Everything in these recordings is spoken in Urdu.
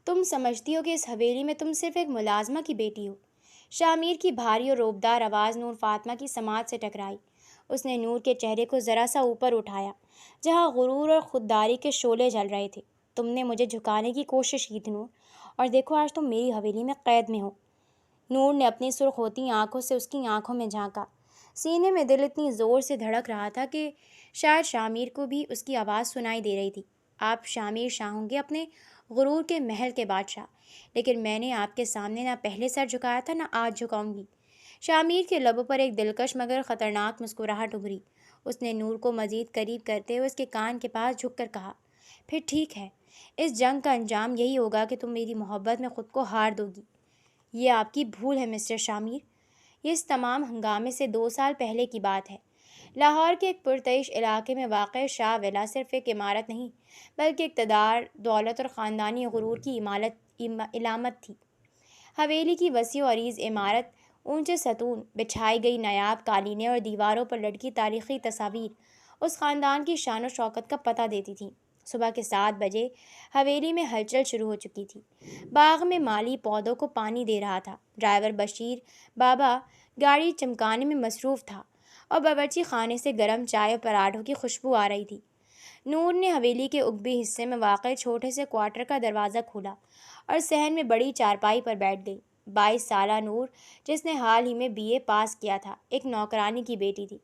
تم سمجھتی ہو کہ اس حویلی میں تم صرف ایک ملازمہ کی بیٹی ہو؟ شامیر کی بھاری اور روبدار آواز نور فاطمہ کی سماعت سے ٹکرائی۔ اس نے نور کے چہرے کو ذرا سا اوپر اٹھایا جہاں غرور اور خودداری کے شعلے جل رہے تھے۔ تم نے مجھے جھکانے کی کوشش کی تھی نور، اور دیکھو آج تم میری حویلی میں قید میں ہو۔ نور نے اپنی سرخ ہوتی آنکھوں سے اس کی آنکھوں میں جھانکا۔ سینے میں دل اتنی زور سے دھڑک رہا تھا کہ شاید شامیر کو بھی اس کی آواز سنائی دے رہی تھی۔ آپ شامیر شاہ ہوں گے، اپنے غرور کے محل کے بادشاہ، لیکن میں نے آپ کے سامنے نہ پہلے سر جھکایا تھا نہ آج جھکاؤں گی۔ شامیر کے لبوں پر ایک دلکش مگر خطرناک مسکراہٹ ابھری۔ اس نے نور کو مزید قریب کرتے ہوئے اس کے کان کے پاس جھک کر کہا، پھر ٹھیک ہے، اس جنگ کا انجام یہی ہوگا کہ تم میری محبت میں خود کو ہار دو گی۔ یہ آپ کی بھول ہے مسٹر شامیر۔ یہ اس تمام ہنگامے سے 2 سال پہلے کی بات ہے۔ لاہور کے ایک پرتعیش علاقے میں واقع شاہ ولا صرف ایک عمارت نہیں بلکہ اقتدار، دولت اور خاندانی غرور کی علامت تھی۔ حویلی کی وسیع و عریض عمارت، اونچے ستون، بچھائی گئی نایاب قالینیں اور دیواروں پر لٹکی تاریخی تصاویر اس خاندان کی شان و شوکت کا پتہ دیتی تھیں۔ صبح کے 7 بجے حویلی میں ہلچل شروع ہو چکی تھی۔ باغ میں مالی پودوں کو پانی دے رہا تھا، ڈرائیور بشیر بابا گاڑی چمکانے میں مصروف تھا، اور باورچی خانے سے گرم چائے اور پراٹھوں کی خوشبو آ رہی تھی۔ نور نے حویلی کے عقبی حصے میں واقع چھوٹے سے کوارٹر کا دروازہ کھولا اور صحن میں بڑی چارپائی پر بیٹھ گئی۔ 22 سالہ نور، جس نے حال ہی میں BA پاس کیا تھا، ایک نوکرانی کی بیٹی تھی۔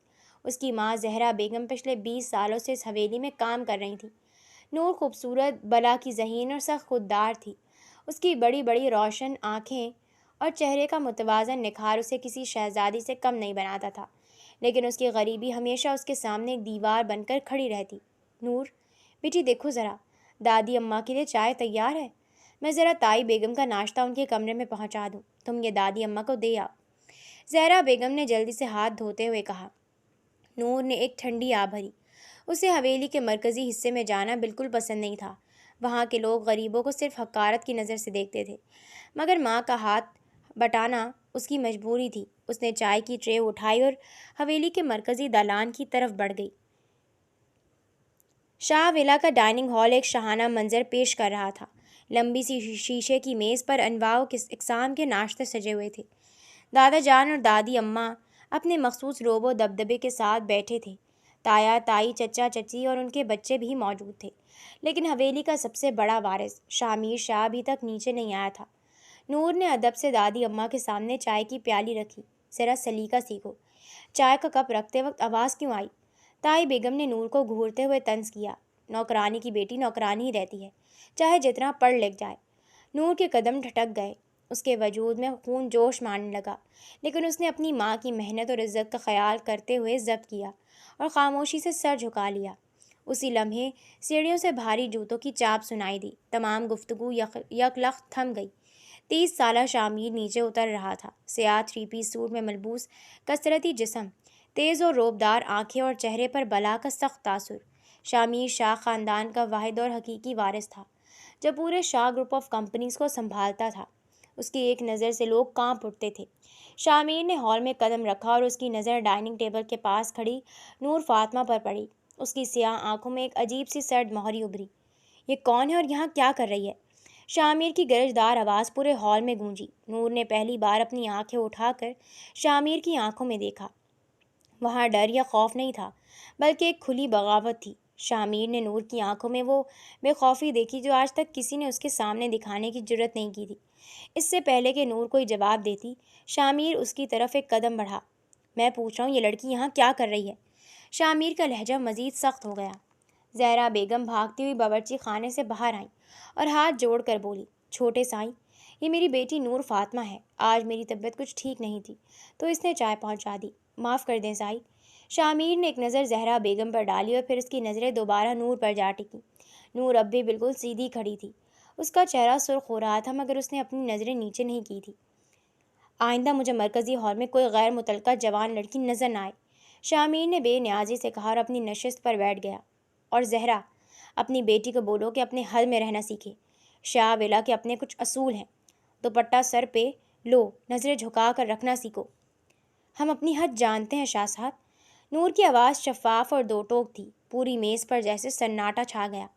اس کی ماں زہرا بیگم پچھلے 20 سالوں سے اس حویلی میں کام کر رہی تھی۔ نور خوبصورت، بلا کی ذہین اور سخت خوددار تھی۔ اس کی بڑی بڑی روشن آنکھیں اور چہرے کا متوازن نکھار اسے کسی شہزادی سے کم نہیں بناتا تھا، لیکن اس کی غریبی ہمیشہ اس کے سامنے ایک دیوار بن کر کھڑی رہتی۔ نور بیٹی، دیکھو ذرا، دادی اماں کے لیے چائے تیار ہے۔ میں ذرا تائی بیگم کا ناشتہ ان کے کمرے میں پہنچا دوں، تم یہ دادی اماں کو دے آؤ۔ زہرا بیگم نے جلدی سے ہاتھ دھوتے ہوئے کہا۔ نور نے ایک ٹھنڈی آہ بھری۔ اسے حویلی کے مرکزی حصے میں جانا بالکل پسند نہیں تھا۔ وہاں کے لوگ غریبوں کو صرف حقارت کی نظر سے دیکھتے تھے، مگر ماں کا ہاتھ بٹانا اس کی مجبوری تھی۔ اس نے چائے کی ٹرے اٹھائی اور حویلی کے مرکزی دالان کی طرف بڑھ گئی۔ شاہ ولا کا ڈائننگ ہال ایک شاہانہ منظر پیش کر رہا تھا۔ لمبی سی شیشے کی میز پر انواع و اقسام کے ناشتے سجے ہوئے تھے۔ دادا جان اور دادی اماں اپنے مخصوص روب و دبدبے کے ساتھ بیٹھے تھے۔ تایا، تائی، چچا، چچی اور ان کے بچے بھی موجود تھے، لیکن حویلی کا سب سے بڑا وارث شامیر شاہ ابھی تک نیچے نہیں آیا تھا۔ نور نے ادب سے دادی اماں کے سامنے چائے کی پیالی رکھی۔ ذرا سلیقہ سیکھو، چائے کا کپ رکھتے وقت آواز کیوں آئی؟ تائی بیگم نے نور کو گھورتے ہوئے طنز کیا۔ نوکرانی کی بیٹی نوکرانی ہی رہتی ہے، چاہے جتنا پڑھ لکھ جائے۔ نور کے قدم ٹھٹک گئے، اس کے وجود میں خون جوش مارنے لگا، لیکن اس نے اپنی ماں کی محنت اور عزت کا خیال کرتے ہوئے ضبط کیا اور خاموشی سے سر جھکا لیا۔ اسی لمحے سیڑھیوں سے بھاری جوتوں کی چاپ سنائی دی۔ تمام گفتگو یک لخت تھم گئی۔ 30 سالہ شامیر نیچے اتر رہا تھا۔ سیاہ 3 پیس سوٹ میں ملبوس، کثرتی جسم، تیز اور روبدار آنکھیں اور چہرے پر بلا کا سخت تاثر۔ شامیر شاہ خاندان کا واحد اور حقیقی وارث تھا جو پورے شاہ گروپ آف کمپنیز کو سنبھالتا تھا۔ اس کی ایک نظر سے لوگ کانپ اٹھتے تھے۔ شامیر نے ہال میں قدم رکھا اور اس کی نظر ڈائننگ ٹیبل کے پاس کھڑی نور فاطمہ پر پڑی۔ اس کی سیاہ آنکھوں میں ایک عجیب سی سرد مہری ابھری۔ یہ کون ہے اور یہاں کیا کر رہی ہے؟ شامیر کی گرجدار آواز پورے ہال میں گونجی۔ نور نے پہلی بار اپنی آنکھیں اٹھا کر شامیر کی آنکھوں میں دیکھا۔ وہاں ڈر یا خوف نہیں تھا، بلکہ ایک کھلی بغاوت تھی۔ شامیر نے نور کی آنکھوں میں وہ بے خوفی دیکھی جو آج تک کسی نے اس کے سامنے دکھانے کی جرت نہیں کی تھی۔ اس سے پہلے کہ نور کوئی جواب دیتی، شامیر اس کی طرف ایک قدم بڑھا۔ میں پوچھ رہا ہوں، یہ لڑکی یہاں کیا کر رہی ہے؟ شامیر کا لہجہ مزید سخت ہو گیا۔ زہرا بیگم بھاگتی ہوئی باورچی خانے سے باہر آئیں اور ہاتھ جوڑ کر بولی، چھوٹے سائیں، یہ میری بیٹی نور فاطمہ ہے۔ آج میری طبیعت کچھ ٹھیک نہیں تھی تو اس نے چائے پہنچا دی، معاف کر دیں سائی۔ شامیر نے ایک نظر زہرا بیگم پر ڈالی اور پھر اس کی نظریں دوبارہ نور پر جا ٹکیں۔ نور اب بھی بالکل سیدھی کھڑی تھی۔ اس کا چہرہ سرخ ہو رہا تھا، مگر اس نے اپنی نظریں نیچے نہیں کی تھی۔ آئندہ مجھے مرکزی ہال میں کوئی غیر متعلقہ جوان لڑکی نظر نہ آئے، شامیر نے بے نیازی سے کہا اور اپنی نشست پر بیٹھ گیا۔ اور زہرا، اپنی بیٹی کو بولو کہ اپنے حل میں رہنا سیکھے۔ شاہ ولا کے اپنے کچھ اصول ہیں۔ دوپٹہ سر پہ لو، نظریں جھکا کر رکھنا سیکھو۔ ہم اپنی حد جانتے ہیں شاہ صاحب۔ نور کی آواز شفاف اور دو ٹوک تھی۔ پوری میز پر جیسے سناٹا چھا گیا۔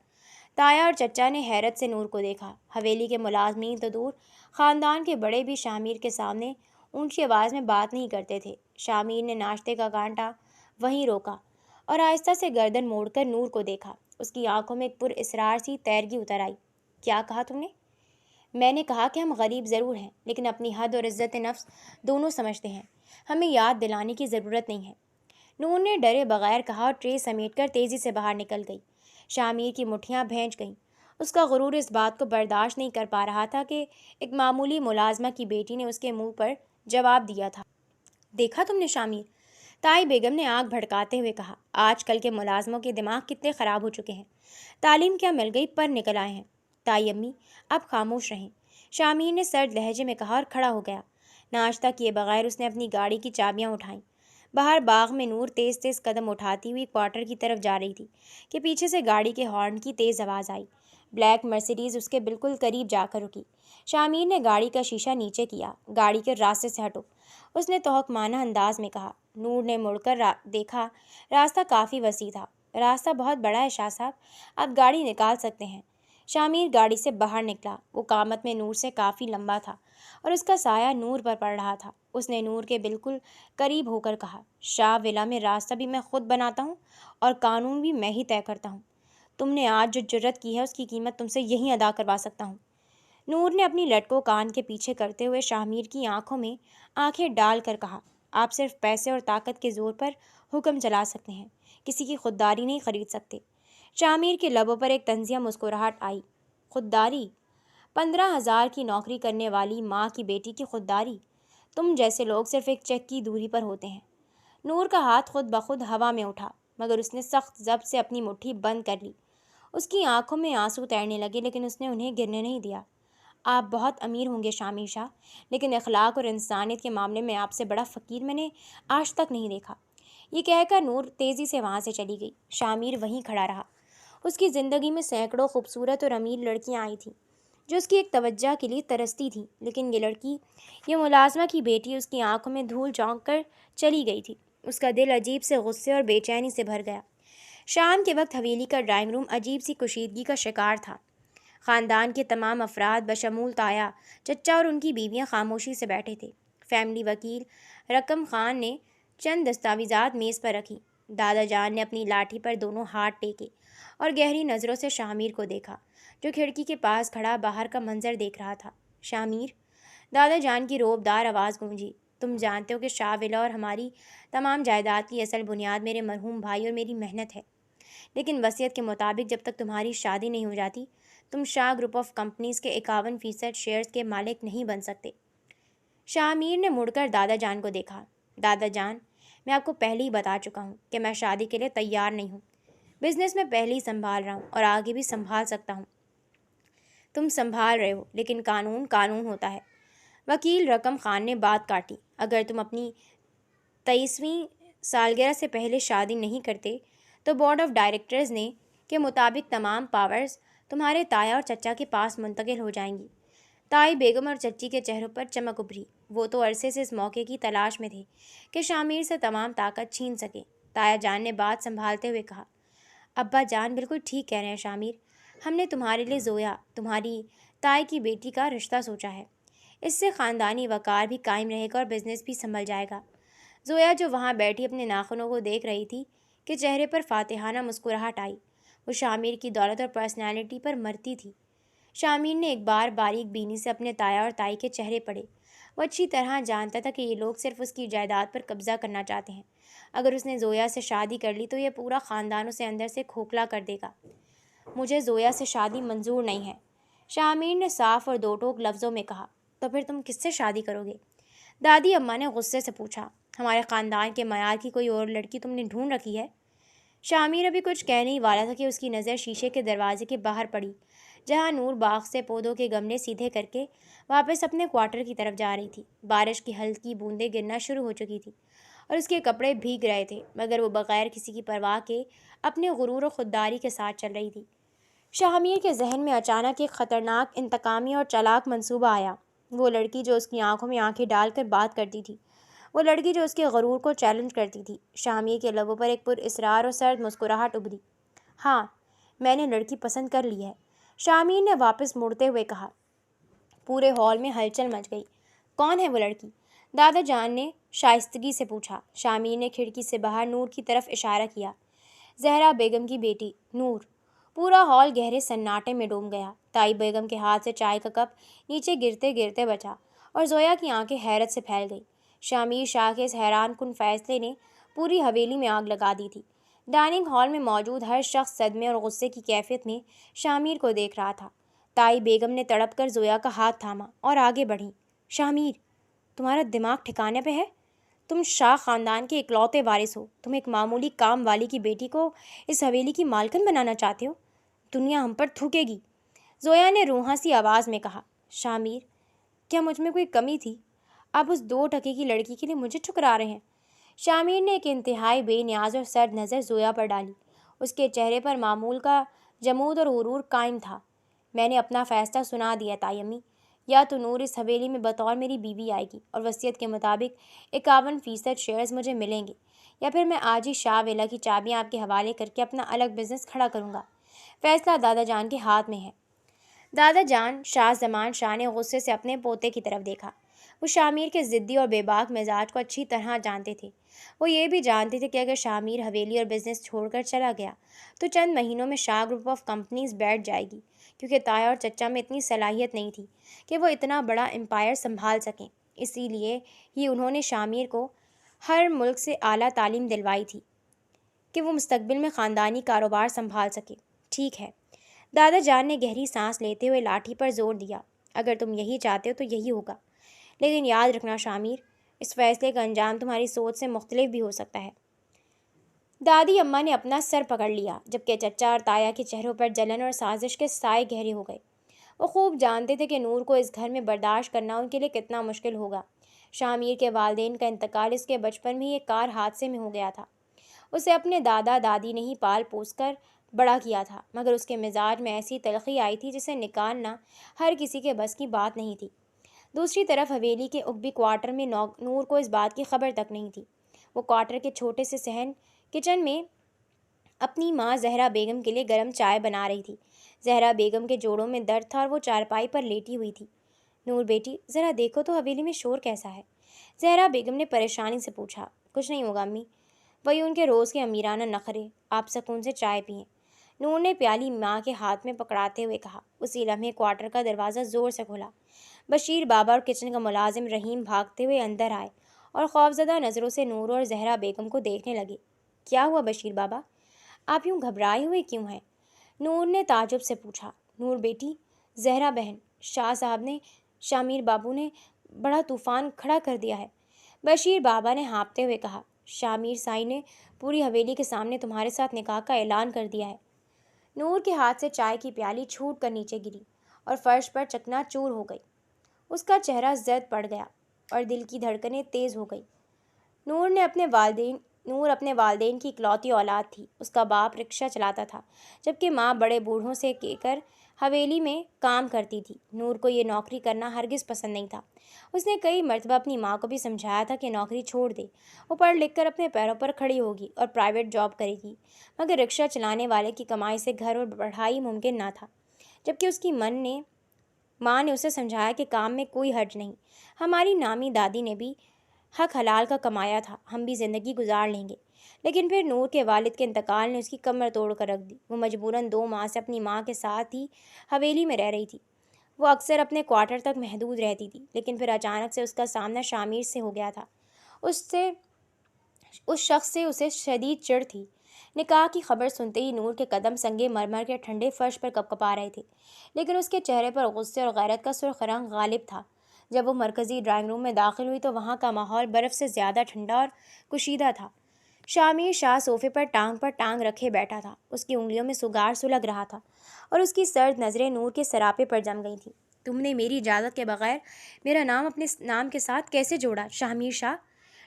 تایا اور چچا نے حیرت سے نور کو دیکھا۔ حویلی کے ملازمین تو دور، خاندان کے بڑے بھی شامیر کے سامنے اونچی آواز میں بات نہیں کرتے تھے۔ شامیر نے ناشتے کا کانٹا وہیں روکا اور آہستہ سے گردن موڑ کر نور کو دیکھا۔ اس کی آنکھوں میں ایک پر اسرار سی تیرگی اتر آئی۔ کیا کہا تم نے؟ میں نے کہا کہ ہم غریب ضرور ہیں، لیکن اپنی حد اور عزت نفس دونوں سمجھتے ہیں۔ ہمیں یاد دلانے کی ضرورت نہیں ہے، نور نے ڈرے بغیر کہا اور ٹرے سمیٹ کر تیزی سے باہر نکل گئی۔ شامیر کی مٹھیاں بھینچ گئیں۔ اس کا غرور اس بات کو برداشت نہیں کر پا رہا تھا کہ ایک معمولی ملازمہ کی بیٹی نے اس کے منہ پر جواب دیا تھا۔ دیکھا تم نے شامیر؟ تائی بیگم نے آنکھ بھڑکاتے ہوئے کہا۔ آج کل کے ملازموں کے دماغ کتنے خراب ہو چکے ہیں، تعلیم کیا مل گئی پر نکل آئے ہیں۔ تائی امی اب خاموش رہیں، شامیر نے سرد لہجے میں کہا اور کھڑا ہو گیا۔ ناشتہ کیے بغیر اس نے اپنی گاڑی کی چابیاں اٹھائیں۔ باہر باغ میں نور تیز تیز قدم اٹھاتی ہوئی کوارٹر کی طرف جا رہی تھی کہ پیچھے سے گاڑی کے ہارن کی تیز آواز آئی۔ بلیک مرسیڈیز اس کے بالکل قریب جا کر رکی۔ شامیر نے گاڑی کا شیشہ نیچے کیا۔ گاڑی کے راستے سے ہٹو، اس نے توہمانہ انداز میں کہا۔ نور نے مڑ کر دیکھا، راستہ کافی وسیع تھا۔ راستہ بہت بڑا ہے شاہ صاحب، آپ گاڑی نکال سکتے ہیں۔ شامیر گاڑی سے باہر نکلا۔ وہ قامت میں نور سے کافی لمبا تھا اور اس کا سایہ نور پر پڑ رہا تھا۔ اس نے نور کے بالکل قریب ہو کر کہا، شاہ ولا میں راستہ بھی میں خود بناتا ہوں اور قانون بھی میں ہی طے کرتا ہوں۔ تم نے آج جو جرت کی ہے اس کی قیمت تم سے یہیں ادا کروا سکتا ہوں۔ نور نے اپنی لٹ کو کان کے پیچھے کرتے ہوئے شامیر کی آنکھوں میں آنکھیں ڈال کر کہا، آپ صرف پیسے اور طاقت کے زور پر حکم چلا سکتے ہیں، کسی کی خودداری نہیں خرید سکتے۔ شامیر کے لبوں پر ایک طنزیہ مسکراہٹ آئی۔ خودداری؟ 15,000 کی نوکری کرنے والی ماں کی بیٹی کی خودداری؟ تم جیسے لوگ صرف ایک چیک کی دوری پر ہوتے ہیں۔ نور کا ہاتھ خود بخود ہوا میں اٹھا، مگر اس نے سخت ضبط سے اپنی مٹھی بند کر لی۔ اس کی آنکھوں میں آنسو تیرنے لگے، لیکن اس نے انہیں گرنے نہیں دیا۔ آپ بہت امیر ہوں گے شامیر شاہ، لیکن اخلاق اور انسانیت کے معاملے میں آپ سے بڑا فقیر میں نے آج تک نہیں دیکھا۔ یہ کہہ کر نور تیزی سے وہاں سے چلی گئی۔ شامیر وہیں کھڑا رہا۔ اس کی زندگی میں سینکڑوں خوبصورت اور امیر لڑکیاں آئی تھیں جو اس کی ایک توجہ کے لیے ترستی تھیں، لیکن یہ لڑکی، یہ ملازمہ کی بیٹی، اس کی آنکھوں میں دھول جھونک کر چلی گئی تھی۔ اس کا دل عجیب سے غصے اور بے چینی سے بھر گیا۔ شام کے وقت حویلی کا ڈرائنگ روم عجیب سی کشیدگی کا شکار تھا۔ خاندان کے تمام افراد بشمول تایا، چچا اور ان کی بیویاں خاموشی سے بیٹھے تھے۔ فیملی وکیل رقم خان نے چند دستاویزات میز پر رکھی۔ دادا جان نے اپنی لاٹھی پر دونوں ہاتھ ٹیکے اور گہری نظروں سے شامیر کو دیکھا، جو کھڑکی کے پاس کھڑا باہر کا منظر دیکھ رہا تھا۔ شامیر، دادا جان کی روبدار آواز گونجی، تم جانتے ہو کہ شاہ ولا اور ہماری تمام جائیداد کی اصل بنیاد میرے مرحوم بھائی اور میری محنت ہے، لیکن وصیت کے مطابق جب تک تمہاری شادی نہیں ہو جاتی تم شاہ گروپ آف کمپنیز کے 51% شیئرز کے مالک نہیں بن سکتے۔ شامیر نے مڑ کر دادا جان کو دیکھا۔ دادا جان، میں آپ کو پہلے ہی بتا چکا ہوں کہ میں شادی کے لیے تیار نہیں ہوں۔ بزنس میں پہلے ہی سنبھال رہا ہوں اور آگے بھی سنبھال سکتا ہوں۔ تم سنبھال رہے ہو، لیکن قانون قانون ہوتا ہے۔ وکیل رقم خان نے بات کاٹی، اگر تم اپنی 23ویں سالگرہ سے پہلے شادی نہیں کرتے تو بورڈ آف ڈائریکٹرز نے کے مطابق تمام پاورز تمہارے تایا اور چچا کے پاس منتقل ہو جائیں گی۔ تائی بیگم اور چچی کے چہروں پر چمک ابھری۔ وہ تو عرصے سے اس موقع کی تلاش میں تھے کہ شامیر سے تمام طاقت چھین سکے۔ تایا جان نے بات سنبھالتے ہوئے کہا، ابا جان بالکل ٹھیک کہہ رہے ہیں شامیر، ہم نے تمہارے لیے زویا، تمہاری تائی کی بیٹی کا رشتہ سوچا ہے۔ اس سے خاندانی وقار بھی قائم رہے گا اور بزنس بھی سنبھل جائے گا۔ زویا جو وہاں بیٹھی اپنے ناخنوں کو دیکھ رہی تھی کہ چہرے پر فاتحانہ مسکراہٹ آئی۔ وہ شامیر کی دولت اور پرسنالٹی پر مرتی تھی۔ شامیر نے ایک بار باریک بینی سے اپنے تایا اور تائی کے چہرے پڑھے۔ وہ اچھی طرح جانتا تھا کہ یہ لوگ صرف اس کی جائیداد پر قبضہ کرنا چاہتے ہیں۔ اگر اس نے زویا سے شادی کر لی تو یہ پورا خاندان اسے اندر سے کھوکھلا کر دے گا۔ مجھے زویا سے شادی منظور نہیں ہے، شامیر نے صاف اور دو ٹوک لفظوں میں کہا۔ تو پھر تم کس سے شادی کرو گے؟ دادی اماں نے غصے سے پوچھا۔ ہمارے خاندان کے معیار کی کوئی اور لڑکی تم نے ڈھونڈ رکھی ہے؟ شامیر ابھی کچھ کہنے ہی والا تھا کہ اس کی نظر شیشے کے دروازے کے باہر پڑی، جہاں نور باغ سے پودوں کے گملے سیدھے کر کے واپس اپنے کوارٹر کی طرف جا رہی تھی۔ بارش کی ہلکی بوندیں گرنا شروع ہو چکی تھی اور اس کے کپڑے بھیگ رہے تھے، مگر وہ بغیر کسی کی پرواہ کے اپنے غرور و خودداری کے ساتھ چل رہی تھی۔ شامیر کے ذہن میں اچانک ایک خطرناک، انتقامی اور چالاک منصوبہ آیا۔ وہ لڑکی جو اس کی آنکھوں میں آنکھیں ڈال کر بات کرتی تھی، وہ لڑکی جو اس کے غرور کو چیلنج کرتی تھی۔ شامیر کے لبوں پر ایک پر اسرار اور سرد مسکراہٹ ابھری۔ ہاں، میں نے لڑکی پسند کر لی ہے، شامیر نے واپس مڑتے ہوئے کہا۔ پورے ہال میں ہلچل مچ گئی۔ کون ہے وہ لڑکی؟ دادا جان نے شائستگی سے پوچھا۔ شامیر نے کھڑکی سے باہر نور کی طرف اشارہ کیا۔ زہرا بیگم کی بیٹی نور۔ پورا ہال گہرے سناٹے میں ڈوب گیا۔ تائی بیگم کے ہاتھ سے چائے کا کپ نیچے گرتے گرتے بچا اور زویا کی آنکھیں حیرت سے پھیل گئی۔ شامیر شاہ کے اس حیران کن فیصلے نے پوری حویلی میں آگ لگا دی تھی۔ ڈائننگ ہال میں موجود ہر شخص صدمے اور غصے کی کیفیت میں شامیر کو دیکھ رہا تھا۔ تائی بیگم نے تڑپ کر زویا کا ہاتھ تھاما اور آگے بڑھی۔ شامیر، تمہارا دماغ ٹھکانے پہ ہے؟ تم شاہ خاندان کے اکلوتے وارث ہو۔ تم ایک معمولی کام والی کی بیٹی کو اس حویلی کی مالکن بنانا چاہتے ہو؟ دنیا ہم پر تھوکے گی، زویا نے روحاں سی آواز میں کہا۔ شامیر، کیا مجھ میں کوئی کمی تھی؟ آپ اس 2 ٹکے کی لڑکی کے لیے مجھے ٹھکرا رہے ہیں؟ شامیر نے ایک انتہائی بے نیاز اور سرد نظر زویا پر ڈالی۔ اس کے چہرے پر معمول کا جمود اور غرور قائم تھا۔ میں نے اپنا فیصلہ سنا دیا تائی امی۔ یا تو نور اس حویلی میں بطور میری بیوی آئے گی اور وصیت کے مطابق 51% شیئرز مجھے ملیں گے، یا پھر میں آج ہی شاہ ویلا کی چابیاں آپ کے حوالے کر کے اپنا الگ بزنس کھڑا کروں گا۔ فیصلہ دادا جان کے ہاتھ میں ہے۔ دادا جان شاہ زمان شاہ نے غصے سے اپنے پوتے کی طرف دیکھا۔ وہ شامیر کے ضدی اور بے باک مزاج کو اچھی طرح جانتے تھے۔ وہ یہ بھی جانتے تھے کہ اگر شامیر حویلی اور بزنس چھوڑ کر چلا گیا تو چند مہینوں میں شاہ گروپ آف کمپنیز بیٹھ جائے گی، کیونکہ تایا اور چچا میں اتنی صلاحیت نہیں تھی کہ وہ اتنا بڑا امپائر سنبھال سکیں۔ اسی لیے ہی انہوں نے شامیر کو ہر ملک سے اعلیٰ تعلیم دلوائی تھی کہ وہ مستقبل میں خاندانی کاروبار سنبھال سکے۔ ٹھیک ہے، دادا جان نے گہری سانس لیتے ہوئے لاٹھی پر زور دیا۔ اگر تم یہی چاہتے ہو تو یہی ہوگا، لیکن یاد رکھنا شامیر، اس فیصلے کا انجام تمہاری سوچ سے مختلف بھی ہو سکتا ہے۔ دادی اماں نے اپنا سر پکڑ لیا، جبکہ چچا اور تایا کے چہروں پر جلن اور سازش کے سائے گہرے ہو گئے۔ وہ خوب جانتے تھے کہ نور کو اس گھر میں برداشت کرنا ان کے لیے کتنا مشکل ہوگا۔ شامیر کے والدین کا انتقال اس کے بچپن میں ہی ایک کار حادثے میں ہو گیا تھا۔ اسے اپنے دادا دادی نے ہی پال پوس کر بڑا کیا تھا، مگر اس کے مزاج میں ایسی تلخی آئی تھی جسے نکالنا ہر کسی کے بس کی بات نہیں تھی۔ دوسری طرف حویلی کے عقبی کوارٹر میں نور کو اس بات کی خبر تک نہیں تھی۔ وہ کوارٹر کے چھوٹے سے صحن کچن میں اپنی ماں زہرا بیگم کے لیے گرم چائے بنا رہی تھی۔ زہرا بیگم کے جوڑوں میں درد تھا اور وہ چارپائی پر لیٹی ہوئی تھی۔ نور بیٹی، ذرا دیکھو تو حویلی میں شور کیسا ہے؟ زہرا بیگم نے پریشانی سے پوچھا۔ کچھ نہیں ہوگا امی، وہی ان کے روز کے امیرانہ نخرے، آپ سکون سے چائے پئیں، نور نے پیالی ماں کے ہاتھ میں پکڑاتے ہوئے کہا۔ اسی لمحے کوارٹر کا دروازہ زور سے کھلا۔ بشیر بابا اور کچن کا ملازم رحیم بھاگتے ہوئے اندر آئے اور خوفزدہ نظروں سے نور اور زہرا بیگم کو دیکھنے لگے۔ کیا ہوا بشیر بابا؟ آپ یوں گھبرائے ہوئے کیوں ہیں؟ نور نے تعجب سے پوچھا۔ نور بیٹی، زہرا بہن، شاہ صاحب نے، شامیر بابو نے بڑا طوفان کھڑا کر دیا ہے، بشیر بابا نے ہانپتے ہوئے کہا۔ شامیر سائی نے پوری حویلی کے سامنے تمہارے ساتھ نکاح کا اعلان کر دیا ہے۔ نور کے ہاتھ سے چائے کی پیالی چھوٹ کر نیچے گری اور فرش پر چکنا چور ہو گئی۔ اس کا چہرہ زرد پڑ گیا اور دل کی دھڑکنیں تیز ہو گئی۔ نور اپنے والدین کی اکلوتی اولاد تھی۔ اس کا باپ رکشہ چلاتا تھا، جبکہ ماں بڑے بوڑھوں سے لے کر حویلی میں کام کرتی تھی۔ نور کو یہ نوکری کرنا ہرگز پسند نہیں تھا۔ اس نے کئی مرتبہ اپنی ماں کو بھی سمجھایا تھا کہ نوکری چھوڑ دے، وہ پڑھ لکھ کر اپنے پیروں پر کھڑی ہوگی اور پرائیویٹ جاب کرے گی، مگر رکشہ چلانے والے کی کمائی سے گھر اور پڑھائی ممکن نہ تھا۔ جبکہ اس کی ماں نے اسے سمجھایا کہ کام میں کوئی حرج نہیں، ہماری نامی دادی نے بھی حق حلال کا کمایا تھا، ہم بھی زندگی گزار لیں گے۔ لیکن پھر نور کے والد کے انتقال نے اس کی کمر توڑ کر رکھ دی۔ وہ مجبوراً 2 ماہ سے اپنی ماں کے ساتھ ہی حویلی میں رہ رہی تھی۔ وہ اکثر اپنے کوارٹر تک محدود رہتی تھی، لیکن پھر اچانک سے اس کا سامنا شامیر سے ہو گیا تھا۔ اس شخص سے اسے شدید چڑ تھی۔ نکاح کی خبر سنتے ہی نور کے قدم سنگے مرمر کے ٹھنڈے فرش پر کپکپا رہے تھے، لیکن اس کے چہرے پر غصے اور غیرت کا سرخ رنگ غالب تھا۔ جب وہ مرکزی ڈرائنگ روم میں داخل ہوئی تو وہاں کا ماحول برف سے زیادہ ٹھنڈا اور کشیدہ تھا۔ شامیر شاہ صوفے پر ٹانگ رکھے بیٹھا تھا۔ اس کی انگلیوں میں سگار سلگ رہا تھا اور اس کی سرد نظریں نور کے سراپے پر جم گئی تھیں۔ تم نے میری اجازت کے بغیر میرا نام اپنے نام کے ساتھ کیسے جوڑا شامیر شاہ؟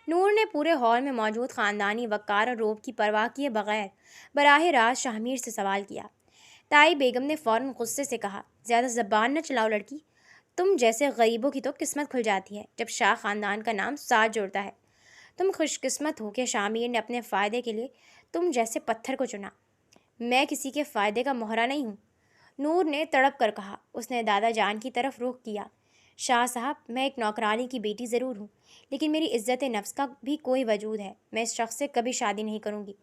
نور نے پورے ہال میں موجود خاندانی وقار اور روب کی پرواہ کیے بغیر براہ راست شامیر سے سوال کیا۔ تائی بیگم نے فوراً غصے سے کہا، زیادہ زبان نہ چلاؤ لڑکی، تم جیسے غریبوں کی تو قسمت کھل جاتی ہے جب شاہ خاندان کا نام ساتھ جڑتا ہے۔ تم خوش قسمت ہو کہ شامیر نے اپنے فائدے کے لیے تم جیسے پتھر کو چنا۔ میں کسی کے فائدے کا مہرا نہیں ہوں، نور نے تڑپ کر کہا۔ اس نے دادا جان کی طرف رخ کیا۔ شاہ صاحب، میں ایک نوکرانی کی بیٹی ضرور ہوں، لیکن میری عزت نفس کا بھی کوئی وجود ہے۔ میں اس شخص سے کبھی شادی نہیں کروں گی۔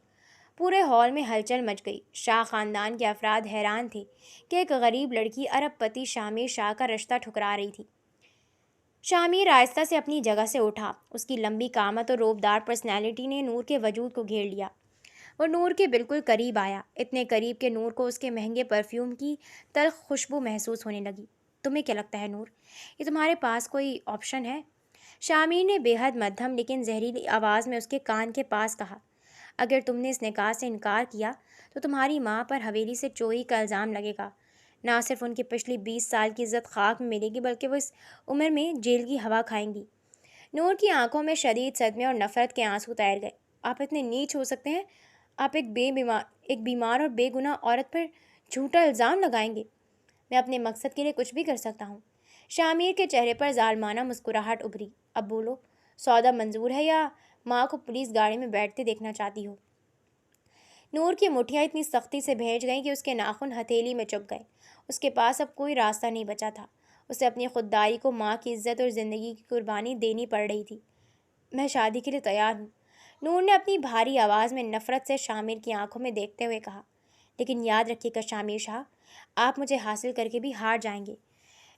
پورے ہال میں ہلچل مچ گئی۔ شاہ خاندان کے افراد حیران تھے کہ ایک غریب لڑکی ارب پتی شامیر شاہ کا رشتہ ٹھکرا رہی تھی۔ شامیر آہستہ سے اپنی جگہ سے اٹھا۔ اس کی لمبی قامت اور روبدار پرسنالٹی نے نور کے وجود کو گھیر لیا۔ وہ نور کے بالکل قریب آیا، اتنے قریب کہ نور کو اس کے مہنگے پرفیوم کی تلخ خوشبو محسوس ہونے لگی۔ تمہیں کیا لگتا ہے نور، یہ تمہارے پاس کوئی آپشن ہے؟ شامیر نے بے حد مدھم لیکن زہریلی آواز میں اس کے کان کے پاس کہا۔ اگر تم نے اس نکاح سے انکار کیا تو تمہاری ماں پر حویلی سے چوری کا الزام لگے گا۔ نہ صرف ان کی پچھلی 20 سال کی عزت خاک میں ملے گی، بلکہ وہ اس عمر میں جیل کی ہوا کھائیں گی۔ نور کی آنکھوں میں شدید صدمے اور نفرت کے آنسو تیر گئے۔ آپ اتنے نیچ ہو سکتے ہیں؟ آپ ایک بیمار اور بے گناہ عورت پر جھوٹا الزام لگائیں گے؟ میں اپنے مقصد کے لیے کچھ بھی کر سکتا ہوں۔ شامیر کے چہرے پر ظالمانہ مسکراہٹ ابھری۔ اب بولو، سودا منظور ہے یا ماں کو پولیس گاڑی میں بیٹھتے دیکھنا چاہتی ہو؟ نور کی مٹھیاں اتنی سختی سے بھیج گئیں کہ اس کے ناخن ہتھیلی میں چبھ گئے۔ اس کے پاس اب کوئی راستہ نہیں بچا تھا۔ اسے اپنی خودداری کو ماں کی عزت اور زندگی کی قربانی دینی پڑ رہی تھی۔ میں شادی کے لیے تیار ہوں، نور نے اپنی بھاری آواز میں نفرت سے شامیر کی آنکھوں میں دیکھتے ہوئے کہا۔ لیکن یاد رکھیے گا شامیر شاہ، آپ مجھے حاصل کر کے بھی ہار جائیں گے۔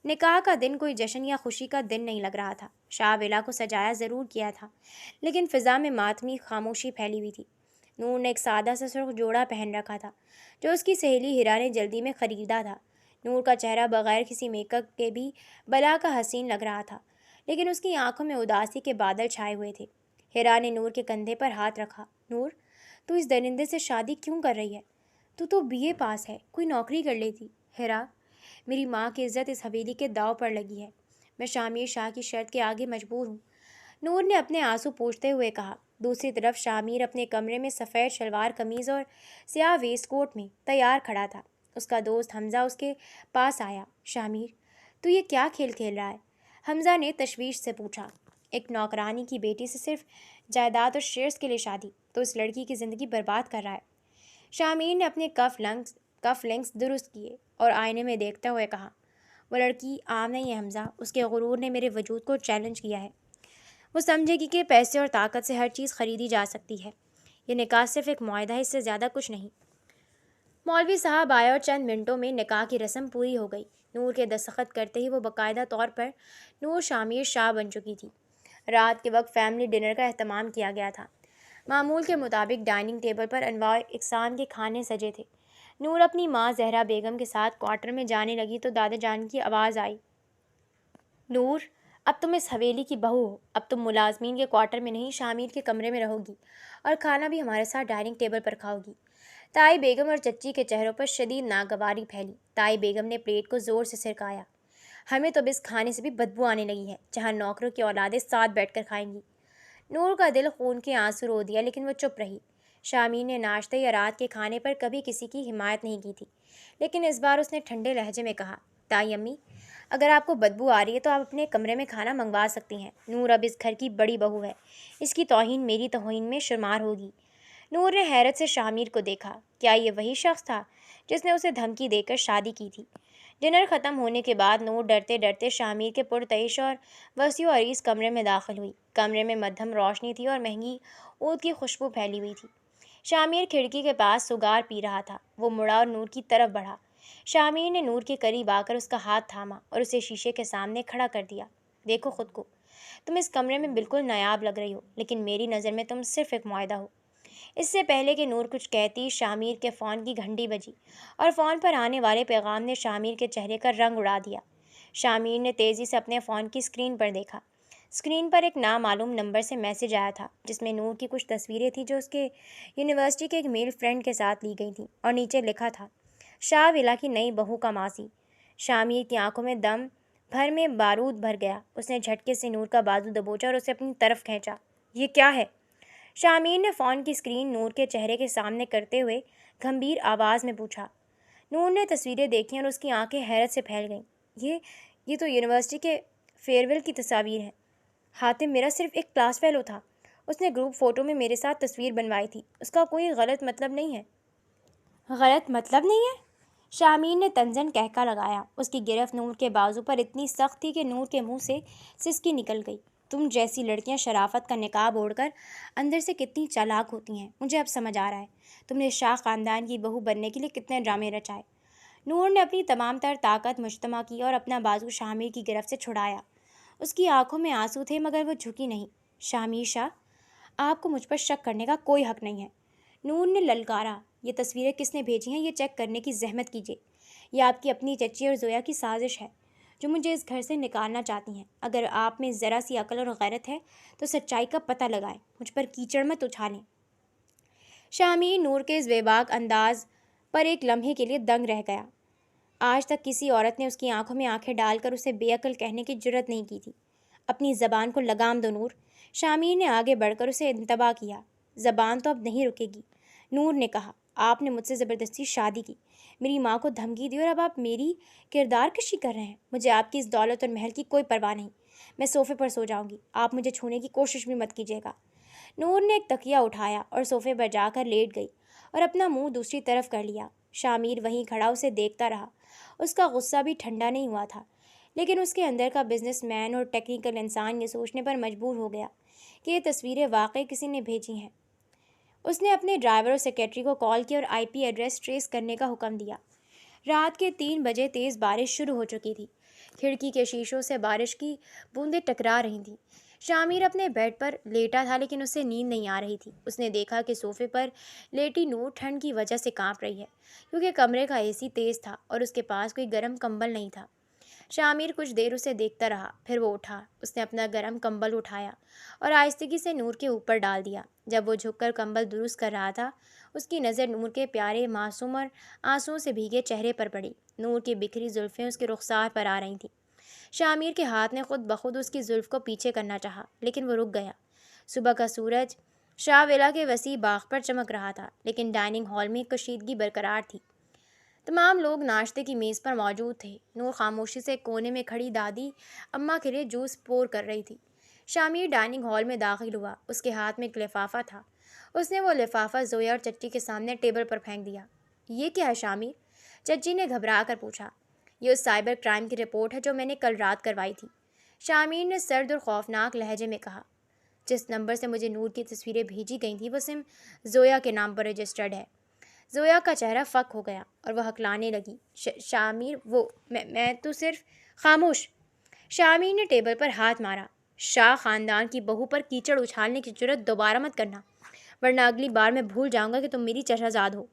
نکاح کا دن کوئی جشن یا خوشی کا دن نہیں لگ رہا تھا۔ شاہ ولا کو سجایا ضرور کیا تھا، لیکن فضا میں ماتمی خاموشی پھیلی ہوئی تھی۔ نور نے ایک سادہ سا سرخ جوڑا پہن رکھا تھا جو اس کی سہیلی ہیرا نے جلدی میں خریدا تھا۔ نور کا چہرہ بغیر کسی میک اپ کے بھی بلا کا حسین لگ رہا تھا، لیکن اس کی آنکھوں میں اداسی کے بادل چھائے ہوئے تھے۔ ہیرا نے نور کے کندھے پر ہاتھ رکھا۔ نور، تو اس درندے سے شادی کیوں کر رہی ہے؟ تو بی اے پاس ہے، کوئی نوکری کر لیتی۔ ہیرا، میری ماں کی عزت اس حویلی کے داؤ پر لگی ہے۔ میں شامیر شاہ کی شرط کے آگے مجبور ہوں، نور نے اپنے آنسو پوچھتے ہوئے کہا۔ دوسری طرف شامیر اپنے کمرے میں سفید شلوار قمیض اور سیاہ ویسٹ کوٹ میں تیار کھڑا تھا۔ اس کا دوست حمزہ اس کے پاس آیا۔ شامیر، تو یہ کیا کھیل کھیل رہا ہے؟ حمزہ نے تشویش سے پوچھا۔ ایک نوکرانی کی بیٹی سے صرف جائیداد اور شیئرز کے لیے شادی، تو اس لڑکی کی زندگی برباد کر رہا ہے۔ شامیر نے اپنے کف لنکس درست کیے اور آئینے میں دیکھتے ہوئے کہا۔ وہ لڑکی عام نہیں ہے حمزہ، اس کے غرور نے میرے وجود کو چیلنج کیا ہے۔ وہ سمجھے گی کہ پیسے اور طاقت سے ہر چیز خریدی جا سکتی ہے۔ یہ نکاح صرف ایک معاہدہ ہے، اس سے زیادہ کچھ نہیں۔ مولوی صاحب آئے اور چند منٹوں میں نکاح کی رسم پوری ہو گئی۔ نور کے دستخط کرتے ہی وہ باقاعدہ طور پر نور شامیر شاہ بن چکی تھی۔ رات کے وقت فیملی ڈنر کا اہتمام کیا گیا تھا۔ معمول کے مطابق ڈائننگ ٹیبل پر انواع اقسام کے کھانے سجے تھے۔ نور اپنی ماں زہرا بیگم کے ساتھ کوارٹر میں جانے لگی تو دادا جان کی آواز آئی۔ نور، اب تم اس حویلی کی بہو ہو، اب تم ملازمین کے کوارٹر میں نہیں، شامیر کے کمرے میں رہو گی، اور کھانا بھی ہمارے ساتھ ڈائننگ ٹیبل پر کھاؤ گی۔ تائی بیگم اور چچی کے چہروں پر شدید ناگواری پھیلی۔ تائی بیگم نے پلیٹ کو زور سے سرکایا۔ ہمیں تو اب اس کھانے سے بھی بدبو آنے لگی ہے، جہاں نوکروں کی اولادیں ساتھ بیٹھ کر کھائیں گی۔ نور کا دل خون کے آنسو رو دیا، لیکن وہ چپ رہی۔ شامیر نے ناشتے یا رات کے کھانے پر کبھی کسی کی حمایت نہیں کی تھی، لیکن اس بار اس نے ٹھنڈے لہجے میں کہا۔ تائی امی، اگر آپ کو بدبو آ رہی ہے تو آپ اپنے کمرے میں کھانا منگوا سکتی ہیں۔ نور اب اس گھر کی بڑی بہو ہے، اس کی توہین میری توہین میں شمار ہوگی۔ نور نے حیرت سے شامیر کو دیکھا۔ کیا یہ وہی شخص تھا جس نے اسے دھمکی دے کر شادی کی تھی؟ ڈنر ختم ہونے کے بعد نور ڈرتے ڈرتے شامیر کے پرتعیش اور وسیع و عریض کمرے میں داخل ہوئی۔ کمرے میں مدھم روشنی تھی اور مہنگی عود کی خوشبو پھیلی ہوئی تھی۔ شامیر کھڑکی کے پاس سگار پی رہا تھا۔ وہ مڑا اور نور کی طرف بڑھا۔ شامیر نے نور کے قریب آ کر اس کا ہاتھ تھاما اور اسے شیشے کے سامنے کھڑا کر دیا۔ دیکھو خود کو، تم اس کمرے میں بالکل نایاب لگ رہی ہو، لیکن میری نظر میں تم صرف ایک معاہدہ ہو۔ اس سے پہلے کہ نور کچھ کہتی، شامیر کے فون کی گھنٹی بجی اور فون پر آنے والے پیغام نے شامیر کے چہرے کا رنگ اڑا دیا۔ شامیر نے تیزی سے اپنے فون کی اسکرین پر دیکھا۔ اسکرین پر ایک نامعلوم نمبر سے میسج آیا تھا، جس میں نور کی کچھ تصویریں تھیں جو اس کے یونیورسٹی کے ایک میل فرینڈ کے ساتھ لی گئی تھیں، اور نیچے لکھا تھا، شاہ ولا کی نئی بہو کا ماضی۔ شامیر کی آنکھوں میں دم بھر میں بارود بھر گیا۔ اس نے جھٹکے سے نور کا بازو دبوچا اور اسے اپنی طرف کھینچا۔ یہ کیا ہے؟ شامیر نے فون کی اسکرین نور کے چہرے کے سامنے کرتے ہوئے گھمبیر آواز میں پوچھا۔ نور نے تصویریں دیکھیں اور اس کی آنکھیں حیرت سے پھیل گئیں۔ یہ تو یونیورسٹی کے فیئر ویل کی تصاویر ہیں۔ حاتم میرا صرف ایک کلاس فیلو تھا، اس نے گروپ فوٹو میں میرے ساتھ تصویر بنوائی تھی، اس کا کوئی غلط مطلب نہیں ہے۔ غلط مطلب نہیں ہے؟ شامین نے تنزن کہکا لگایا۔ اس کی گرفت نور کے بازو پر اتنی سخت تھی کہ نور کے منہ سے سسکی نکل گئی۔ تم جیسی لڑکیاں شرافت کا نقاب اوڑھ کر اندر سے کتنی چالاک ہوتی ہیں، مجھے اب سمجھ آ رہا ہے۔ تم نے شاہ خاندان کی بہو بننے کے لیے کتنے ڈرامے رچائے۔ نور نے اپنی تمام تر طاقت مجتمع کی اور اپنا بازو شامیر کی گرفت سے چھڑایا۔ اس کی آنکھوں میں آنسو تھے مگر وہ جھکی نہیں۔ شامیر شاہ، آپ کو مجھ پر شک کرنے کا کوئی حق نہیں ہے، نور نے للکارا۔ یہ تصویریں کس نے بھیجی ہیں یہ چیک کرنے کی زحمت کیجیے۔ یہ آپ کی اپنی چچی اور زویا کی سازش ہے جو مجھے اس گھر سے نکالنا چاہتی ہیں۔ اگر آپ میں ذرا سی عقل اور غیرت ہے تو سچائی کا پتہ لگائیں، مجھ پر کیچڑ مت اچھالیں۔ شامیر نور کے اس بے باک انداز پر ایک لمحے کے لیے دنگ رہ گیا۔ آج تک کسی عورت نے اس کی آنکھوں میں آنکھیں ڈال کر اسے بے عقل کہنے کی جرت نہیں کی تھی۔ اپنی زبان کو لگام دو نور۔ شامیر نے آگے بڑھ کر اسے انتباہ کیا۔ زبان تو اب نہیں رکے گی، نور نے کہا۔ آپ نے مجھ سے زبردستی شادی کی، میری ماں کو دھمکی دی اور اب آپ میری کردار کشی کر رہے ہیں۔ مجھے آپ کی اس دولت اور محل کی کوئی پرواہ نہیں، میں صوفے پر سو جاؤں گی، آپ مجھے چھونے کی کوشش بھی مت کیجیے گا۔ نور نے ایک تکیہ اٹھایا اور صوفے پر جا کر لیٹ گئی اور اپنا منہ دوسری طرف کر لیا۔ شامیر وہیں کھڑا اسے دیکھتا رہا۔ اس کا غصہ بھی ٹھنڈا نہیں ہوا تھا، لیکن اس کے اندر کا بزنس مین اور ٹیکنیکل انسان یہ سوچنے پر مجبور ہو گیا کہ یہ تصویریں واقعی کسی نے بھیجی ہیں۔ اس نے اپنے ڈرائیور اور سیکرٹری کو کال کیا اور IP ایڈریس ٹریس کرنے کا حکم دیا۔ رات کے 3 بجے تیز بارش شروع ہو چکی تھی۔ کھڑکی کے شیشوں سے بارش کی بوندیں ٹکرا رہی تھیں۔ شامیر اپنے بیڈ پر لیٹا تھا لیکن اسے نیند نہیں آ رہی تھی۔ اس نے دیکھا کہ صوفے پر لیٹی نور ٹھنڈ کی وجہ سے کانپ رہی ہے کیونکہ کمرے کا AC تیز تھا اور اس کے پاس کوئی گرم کمبل نہیں تھا۔ شامیر کچھ دیر اسے دیکھتا رہا، پھر وہ اٹھا۔ اس نے اپنا گرم کمبل اٹھایا اور آہستگی سے نور کے اوپر ڈال دیا۔ جب وہ جھک کر کمبل درست کر رہا تھا، اس کی نظر نور کے پیارے معصوم اور آنسوؤں سے بھیگے چہرے پر پڑی۔ نور کی بکھری زلفیں اس کے رخسار پر آ رہی تھیں۔ شامیر کے ہاتھ نے خود بخود اس کی زلف کو پیچھے کرنا چاہا لیکن وہ رک گیا۔ صبح کا سورج شاہ ویلا کے وسیع باغ پر چمک رہا تھا لیکن ڈائننگ ہال میں کشیدگی برقرار تھی۔ تمام لوگ ناشتے کی میز پر موجود تھے۔ نور خاموشی سے کونے میں کھڑی دادی اماں کے لیے جوس پور کر رہی تھی۔ شامیر ڈائننگ ہال میں داخل ہوا۔ اس کے ہاتھ میں ایک لفافہ تھا۔ اس نے وہ لفافہ زویا اور چچی کے سامنے ٹیبل پر پھینک دیا۔ یہ کیا ہے شامیر؟ چچی نے گھبرا کر پوچھا۔ یہ اس سائبر کرائم کی رپورٹ ہے جو میں نے کل رات کروائی تھی، شامیر نے سرد اور خوفناک لہجے میں کہا۔ جس نمبر سے مجھے نور کی تصویریں بھیجی گئی تھیں وہ سم زویا کے نام پر رجسٹرڈ ہے۔ زویا کا چہرہ فک ہو گیا اور وہ ہکلانے لگی۔ شامیر میں تو صرف خاموش۔ شامیر نے ٹیبل پر ہاتھ مارا۔ شاہ خاندان کی بہو پر کیچڑ اچھالنے کی جرت دوبارہ مت کرنا ورنہ اگلی بار میں بھول جاؤں گا کہ تم میری چچا زاد ہو۔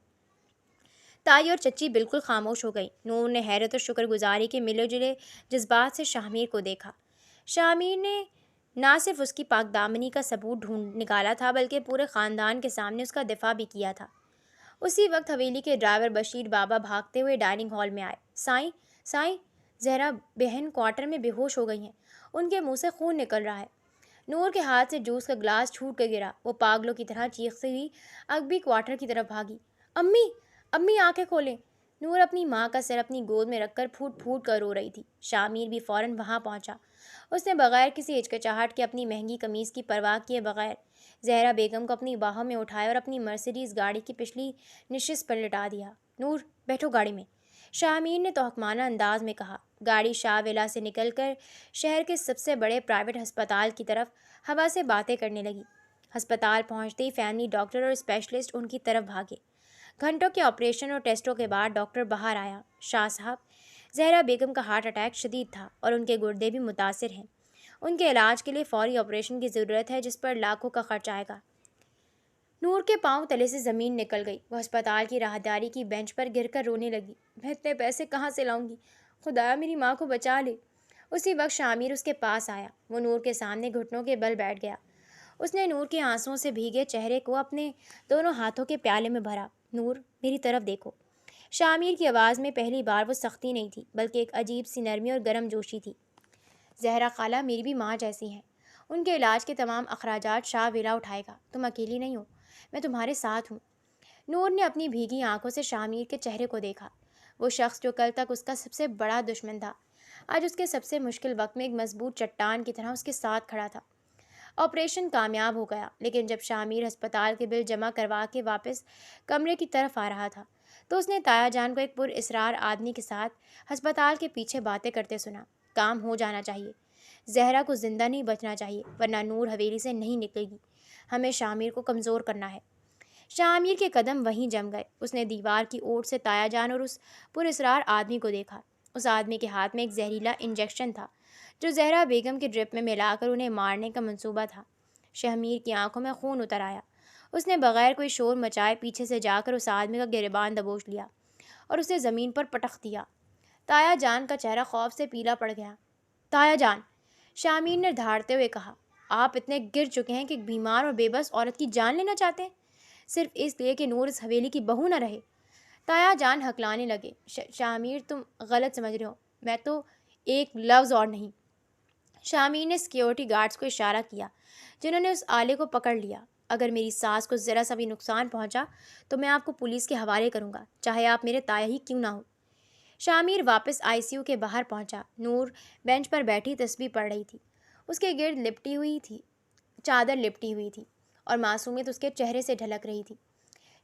تائی اور چچی بالکل خاموش ہو گئی۔ نور نے حیرت اور شکر گزاری کے ملے جلے جذبات سے شامیر کو دیکھا۔ شامیر نے نہ صرف اس کی پاک دامنی کا ثبوت ڈھونڈ نکالا تھا بلکہ پورے خاندان کے سامنے اس کا دفاع بھی کیا تھا۔ اسی وقت حویلی کے ڈرائیور بشیر بابا بھاگتے ہوئے ڈائننگ ہال میں آئے۔ سائیں زہرا بہن کوارٹر میں بے ہوش ہو گئی ہیں، ان کے منہ سے خون نکل رہا ہے۔ نور کے ہاتھ سے جوس کا گلاس چھوٹ کر گرا۔ وہ پاگلوں کی طرح چیختی ہوئی اگبی کوارٹر کی طرف بھاگی۔ امی امی آنکھیں کھولیں۔ نور اپنی ماں کا سر اپنی گود میں رکھ کر پھوٹ پھوٹ کر رو رہی تھی۔ شامیر بھی فوراً وہاں پہنچا۔ اس نے بغیر کسی ہچکچاہٹ کے اپنی مہنگی قمیض کی پرواہ کیے بغیر زہرا بیگم کو اپنی باہوں میں اٹھایا اور اپنی مرسیڈیز گاڑی کی پچھلی نشست پر لٹا دیا۔ نور بیٹھو گاڑی میں، شامیر نے توہمانہ انداز میں کہا۔ گاڑی شاہ ویلا سے نکل کر شہر کے سب سے بڑے پرائیویٹ ہسپتال کی طرف ہوا سے باتیں کرنے لگی۔ ہسپتال پہنچتے ہی فیملی ڈاکٹر اور اسپیشلسٹ ان کی طرف بھاگے۔ گھنٹوں کے آپریشن اور ٹیسٹوں کے بعد ڈاکٹر باہر آیا۔ شاہ صاحب، زہرا بیگم کا ہارٹ اٹیک شدید تھا اور ان کے گردے بھی متاثر ہیں۔ ان کے علاج کے لیے فوری آپریشن کی ضرورت ہے جس پر لاکھوں کا خرچ آئے گا۔ نور کے پاؤں تلے سے زمین نکل گئی۔ وہ ہسپتال کی راہداری کی بینچ پر گر کر رونے لگی۔ میں اتنے پیسے کہاں سے لاؤں گی؟ خدایا میری ماں کو بچا لے۔ اسی وقت شامیر اس کے پاس آیا۔ وہ نور کے سامنے گھٹنوں کے بل بیٹھ گیا۔ اس نے نور کے آنسوؤں سے بھیگے چہرے کو اپنے دونوں ہاتھوں کے پیالے میں بھرا۔ نور میری طرف دیکھو۔ شامیر کی آواز میں پہلی بار وہ سختی نہیں تھی بلکہ ایک عجیب سی نرمی اور گرم جوشی تھی۔ زہرا خالہ میری بھی ماں جیسی ہیں، ان کے علاج کے تمام اخراجات شاہ ویلا اٹھائے گا، تم اکیلی نہیں ہو، میں تمہارے ساتھ ہوں۔ نور نے اپنی بھیگی آنکھوں سے شامیر کے چہرے کو دیکھا۔ وہ شخص جو کل تک اس کا سب سے بڑا دشمن تھا آج اس کے سب سے مشکل وقت میں ایک مضبوط چٹان کی طرح اس کے ساتھ کھڑا تھا۔ آپریشن کامیاب ہو گیا لیکن جب شامیر ہسپتال کے بل جمع کروا کے واپس کمرے کی طرف آ رہا تھا تو اس نے تایا جان کو ایک پر اسرار آدمی کے ساتھ ہسپتال کے پیچھے باتیں کرتے سنا۔ کام ہو جانا چاہیے، زہرا کو زندہ نہیں بچنا چاہیے، ورنہ نور حویلی سے نہیں نکلے گی۔ ہمیں شامیر کو کمزور کرنا ہے۔ شامیر کے قدم وہیں جم گئے۔ اس نے دیوار کی اوٹ سے تایا جان اور اس پر اسرار آدمی کو دیکھا۔ اس آدمی کے ہاتھ میں ایک زہریلا انجیکشن تھا جو زہرا بیگم کے ڈرپ میں ملا کر انہیں مارنے کا منصوبہ تھا۔ شامیر کی آنکھوں میں خون اتر آیا۔ اس نے بغیر کوئی شور مچائے پیچھے سے جا کر اس آدمی کا گریبان دبوچ لیا اور اسے زمین پر پٹخ دیا۔ تایا جان کا چہرہ خوف سے پیلا پڑ گیا۔ تایا جان، شامیر نے دھاڑتے ہوئے کہا، آپ اتنے گر چکے ہیں کہ ایک بیمار اور بے بس عورت کی جان لینا چاہتے ہیں، صرف اس لیے کہ نور اس حویلی کی بہو نہ رہے۔ تایا جان ہکلانے لگے۔ شامیر، تم غلط سمجھ رہے ہو، میں تو ایک لفظ اور نہیں۔ شامیر نے سیکیورٹی گارڈز کو اشارہ کیا جنہوں نے اس آلے کو پکڑ لیا۔ اگر میری ساس کو ذرا سا بھی نقصان پہنچا تو میں آپ کو پولیس کے حوالے کروں گا، چاہے آپ میرے تایا ہی کیوں نہ ہو۔ شامیر واپس آئی سی یو کے باہر پہنچا۔ نور بینچ پر بیٹھی تسبیح پڑھ رہی تھی۔ اس کے گرد لپٹی ہوئی تھی چادر لپٹی ہوئی تھی اور معصومیت اس کے چہرے سے ڈھلک رہی تھی۔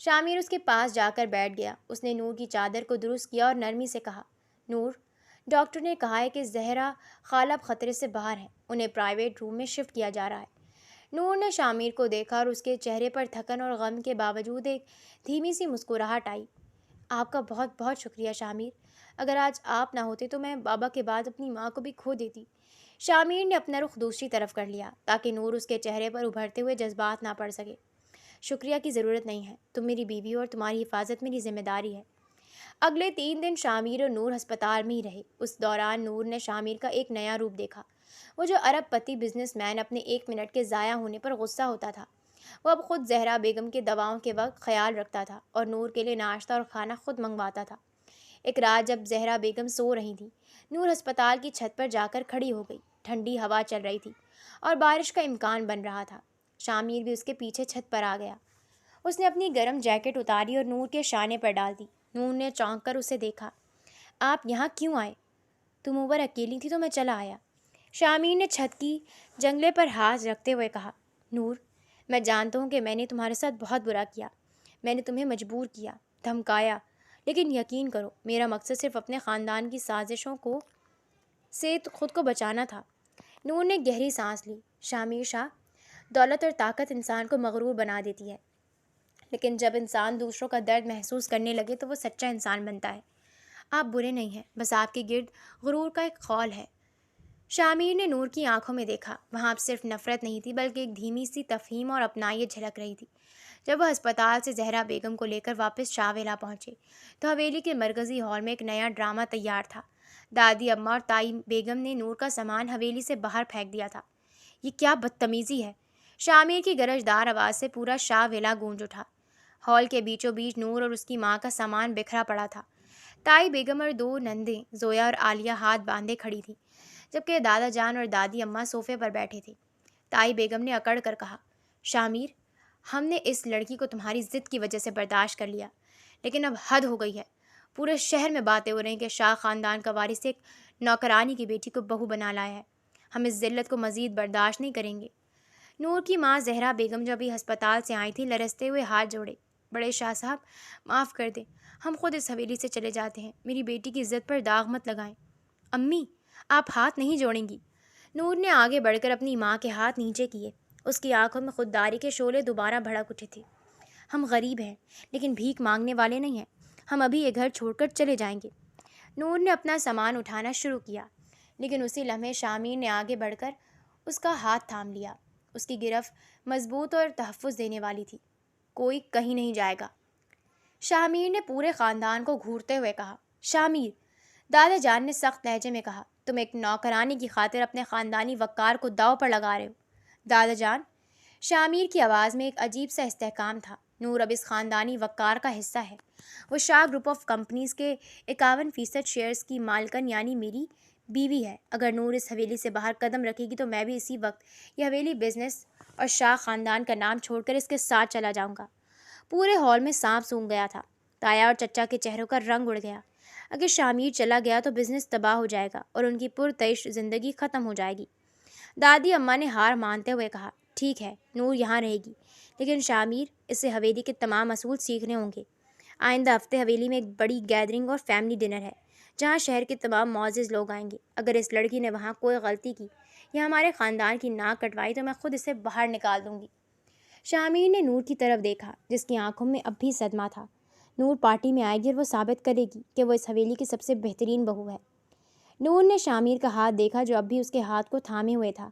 شامیر اس کے پاس جا کر بیٹھ گیا۔ اس نے نور کی چادر کو درست کیا اور نرمی سے کہا، نور، ڈاکٹر نے کہا ہے کہ زہرا خالہ اب خطرے سے باہر ہے، انہیں پرائیویٹ روم میں شفٹ کیا جا رہا ہے۔ نور نے شامیر کو دیکھا اور اس کے چہرے پر تھکن اور غم کے باوجود ایک دھیمی سی مسکراہٹ آئی۔ آپ کا بہت بہت شکریہ شامیر، اگر آج آپ نہ ہوتے تو میں بابا کے بعد اپنی ماں کو بھی کھو دیتی۔ شامیر نے اپنا رخ دوسری طرف کر لیا تاکہ نور اس کے چہرے پر ابھرتے ہوئے جذبات نہ پڑھ سکے۔ شکریہ کی ضرورت نہیں ہے، تم میری بیوی اور تمہاری حفاظت میری ذمہ داری ہے۔ اگلے 3 دن شامیر اور نور ہسپتال میں ہی رہے۔ اس دوران نور نے شامیر کا ایک نیا روپ دیکھا۔ وہ جو ارب پتی بزنس مین اپنے 1 منٹ کے ضائع ہونے پر غصہ ہوتا تھا، وہ اب خود زہرا بیگم کے دواؤں کے وقت خیال رکھتا تھا اور نور کے لیے ناشتہ اور کھانا خود منگواتا تھا۔ ایک رات جب زہرا بیگم سو رہی تھی، نور ہسپتال کی چھت پر جا کر کھڑی ہو گئی۔ ٹھنڈی ہوا چل رہی تھی اور بارش کا امکان بن رہا تھا۔ شامیر بھی اس کے پیچھے چھت پر آ گیا۔ اس نے اپنی گرم جیکٹ اتاری اور نور کے شانے پر ڈال دی۔ نور نے چونک کر اسے دیکھا۔ آپ یہاں کیوں آئے؟ تم اوپر اکیلی تھی تو میں چلا آیا۔ شامیر نے چھت کی جنگلے پر ہاتھ رکھتے ہوئے کہا، نور، میں جانتا ہوں کہ میں نے تمہارے ساتھ بہت برا کیا، میں نے تمہیں مجبور کیا، دھمکایا، لیکن یقین کرو میرا مقصد صرف اپنے خاندان کی سازشوں سے خود کو بچانا تھا۔ نور نے گہری سانس لی۔ شامیر شاہ، دولت اور طاقت انسان کو مغرور بنا دیتی ہے، لیکن جب انسان دوسروں کا درد محسوس کرنے لگے تو وہ سچا انسان بنتا ہے۔ آپ برے نہیں ہیں، بس آپ کے گرد غرور کا ایک خول ہے۔ شامیر نے نور کی آنکھوں میں دیکھا۔ وہاں اب صرف نفرت نہیں تھی بلکہ ایک دھیمی سی تفہیم اور اپنائیت جھلک رہی تھی۔ جب وہ ہسپتال سے زہرا بیگم کو لے کر واپس شاہ ویلا پہنچے تو حویلی کے مرکزی ہال میں ایک نیا ڈرامہ تیار تھا۔ دادی اماں اور تائی بیگم نے نور کا سامان حویلی سے باہر پھینک دیا تھا۔ یہ کیا بدتمیزی ہے! شامیر کی گرجدار آواز سے پورا شاہ ویلا گونج اٹھا۔ ہال کے بیچوں بیچ نور اور اس کی ماں کا سامان بکھرا پڑا تھا۔ تائی بیگم اور 2 نندیں زویا اور عالیہ ہاتھ باندھے کھڑی تھیں، جبکہ دادا جان اور دادی اماں صوفے پر بیٹھے تھے۔ تائی بیگم نے اکڑ کر کہا، شامیر، ہم نے اس لڑکی کو تمہاری ضد کی وجہ سے برداشت کر لیا، لیکن اب حد ہو گئی ہے۔ پورے شہر میں باتیں ہو رہی ہیں کہ شاہ خاندان کا وارث ایک نوکرانی کی بیٹی کو بہو بنا لایا ہے۔ ہم اس ذلت کو مزید برداشت نہیں کریں گے۔ نور کی ماں زہرا بیگم جو ابھی ہسپتال سے آئی تھی، لرزتے ہوئے ہاتھ جوڑے، بڑے شاہ صاحب، معاف کر دیں، ہم خود اس حویلی سے چلے جاتے ہیں، میری بیٹی کی عزت پر داغ مت لگائیں۔ امی، آپ ہاتھ نہیں جوڑیں گی؟ نور نے آگے بڑھ کر اپنی ماں کے ہاتھ نیچے کیے۔ اس کی آنکھوں میں خودداری کے شعلے دوبارہ بھڑک اٹھے تھے۔ ہم غریب ہیں لیکن بھیک مانگنے والے نہیں ہیں، ہم ابھی یہ گھر چھوڑ کر چلے جائیں گے۔ نور نے اپنا سامان اٹھانا شروع کیا، لیکن اسی لمحے شامیر نے آگے بڑھ کر اس کا ہاتھ تھام لیا۔ اس کی گرفت مضبوط اور تحفظ دینے والی تھی۔ کوئی کہیں نہیں جائے گا، شامیر نے پورے خاندان کو گھورتے ہوئے کہا۔ شامیر، دادا جان نے سخت لہجے میں کہا، تم ایک نوکرانی کی خاطر اپنے خاندانی وقار کو داؤ پر لگا رہے ہو۔ دادا جان، شامیر کی آواز میں ایک عجیب سا استحکام تھا۔ نور اب اس خاندانی وقار کا حصہ ہے۔ وہ شاہ گروپ آف کمپنیز کے 51% شیئرز کی مالکن یعنی میری بیوی ہے۔ اگر نور اس حویلی سے باہر قدم رکھے گی تو میں بھی اسی وقت یہ حویلی بزنس اور شاہ خاندان کا نام چھوڑ کر اس کے ساتھ چلا جاؤں گا۔ پورے ہال میں سانپ سونگ گیا تھا۔ تایا اور چچا کے چہروں کا رنگ اڑ گیا۔ اگر شامیر چلا گیا تو بزنس تباہ ہو جائے گا اور ان کی پرتعیش زندگی ختم ہو جائے گی۔ دادی اماں نے ہار مانتے ہوئے کہا، ٹھیک ہے، نور یہاں رہے گی، لیکن شامیر، اسے حویلی کے تمام اصول سیکھنے ہوں گے۔ آئندہ ہفتے حویلی میں ایک بڑی گیدرنگ اور فیملی ڈنر ہے جہاں شہر کے تمام معزز لوگ آئیں گے۔ اگر اس لڑکی نے وہاں کوئی غلطی کی یا ہمارے خاندان کی ناک کٹوائی تو میں خود اسے باہر نکال دوں گی۔ شامیر نے نور کی طرف دیکھا جس کی آنکھوں میں اب بھی صدمہ تھا۔ نور پارٹی میں آئے گی اور وہ ثابت کرے گی کہ وہ اس حویلی کی سب سے بہترین بہو ہے۔ نور نے شامیر کا ہاتھ دیکھا جو اب بھی اس کے ہاتھ کو تھامے ہوئے تھا۔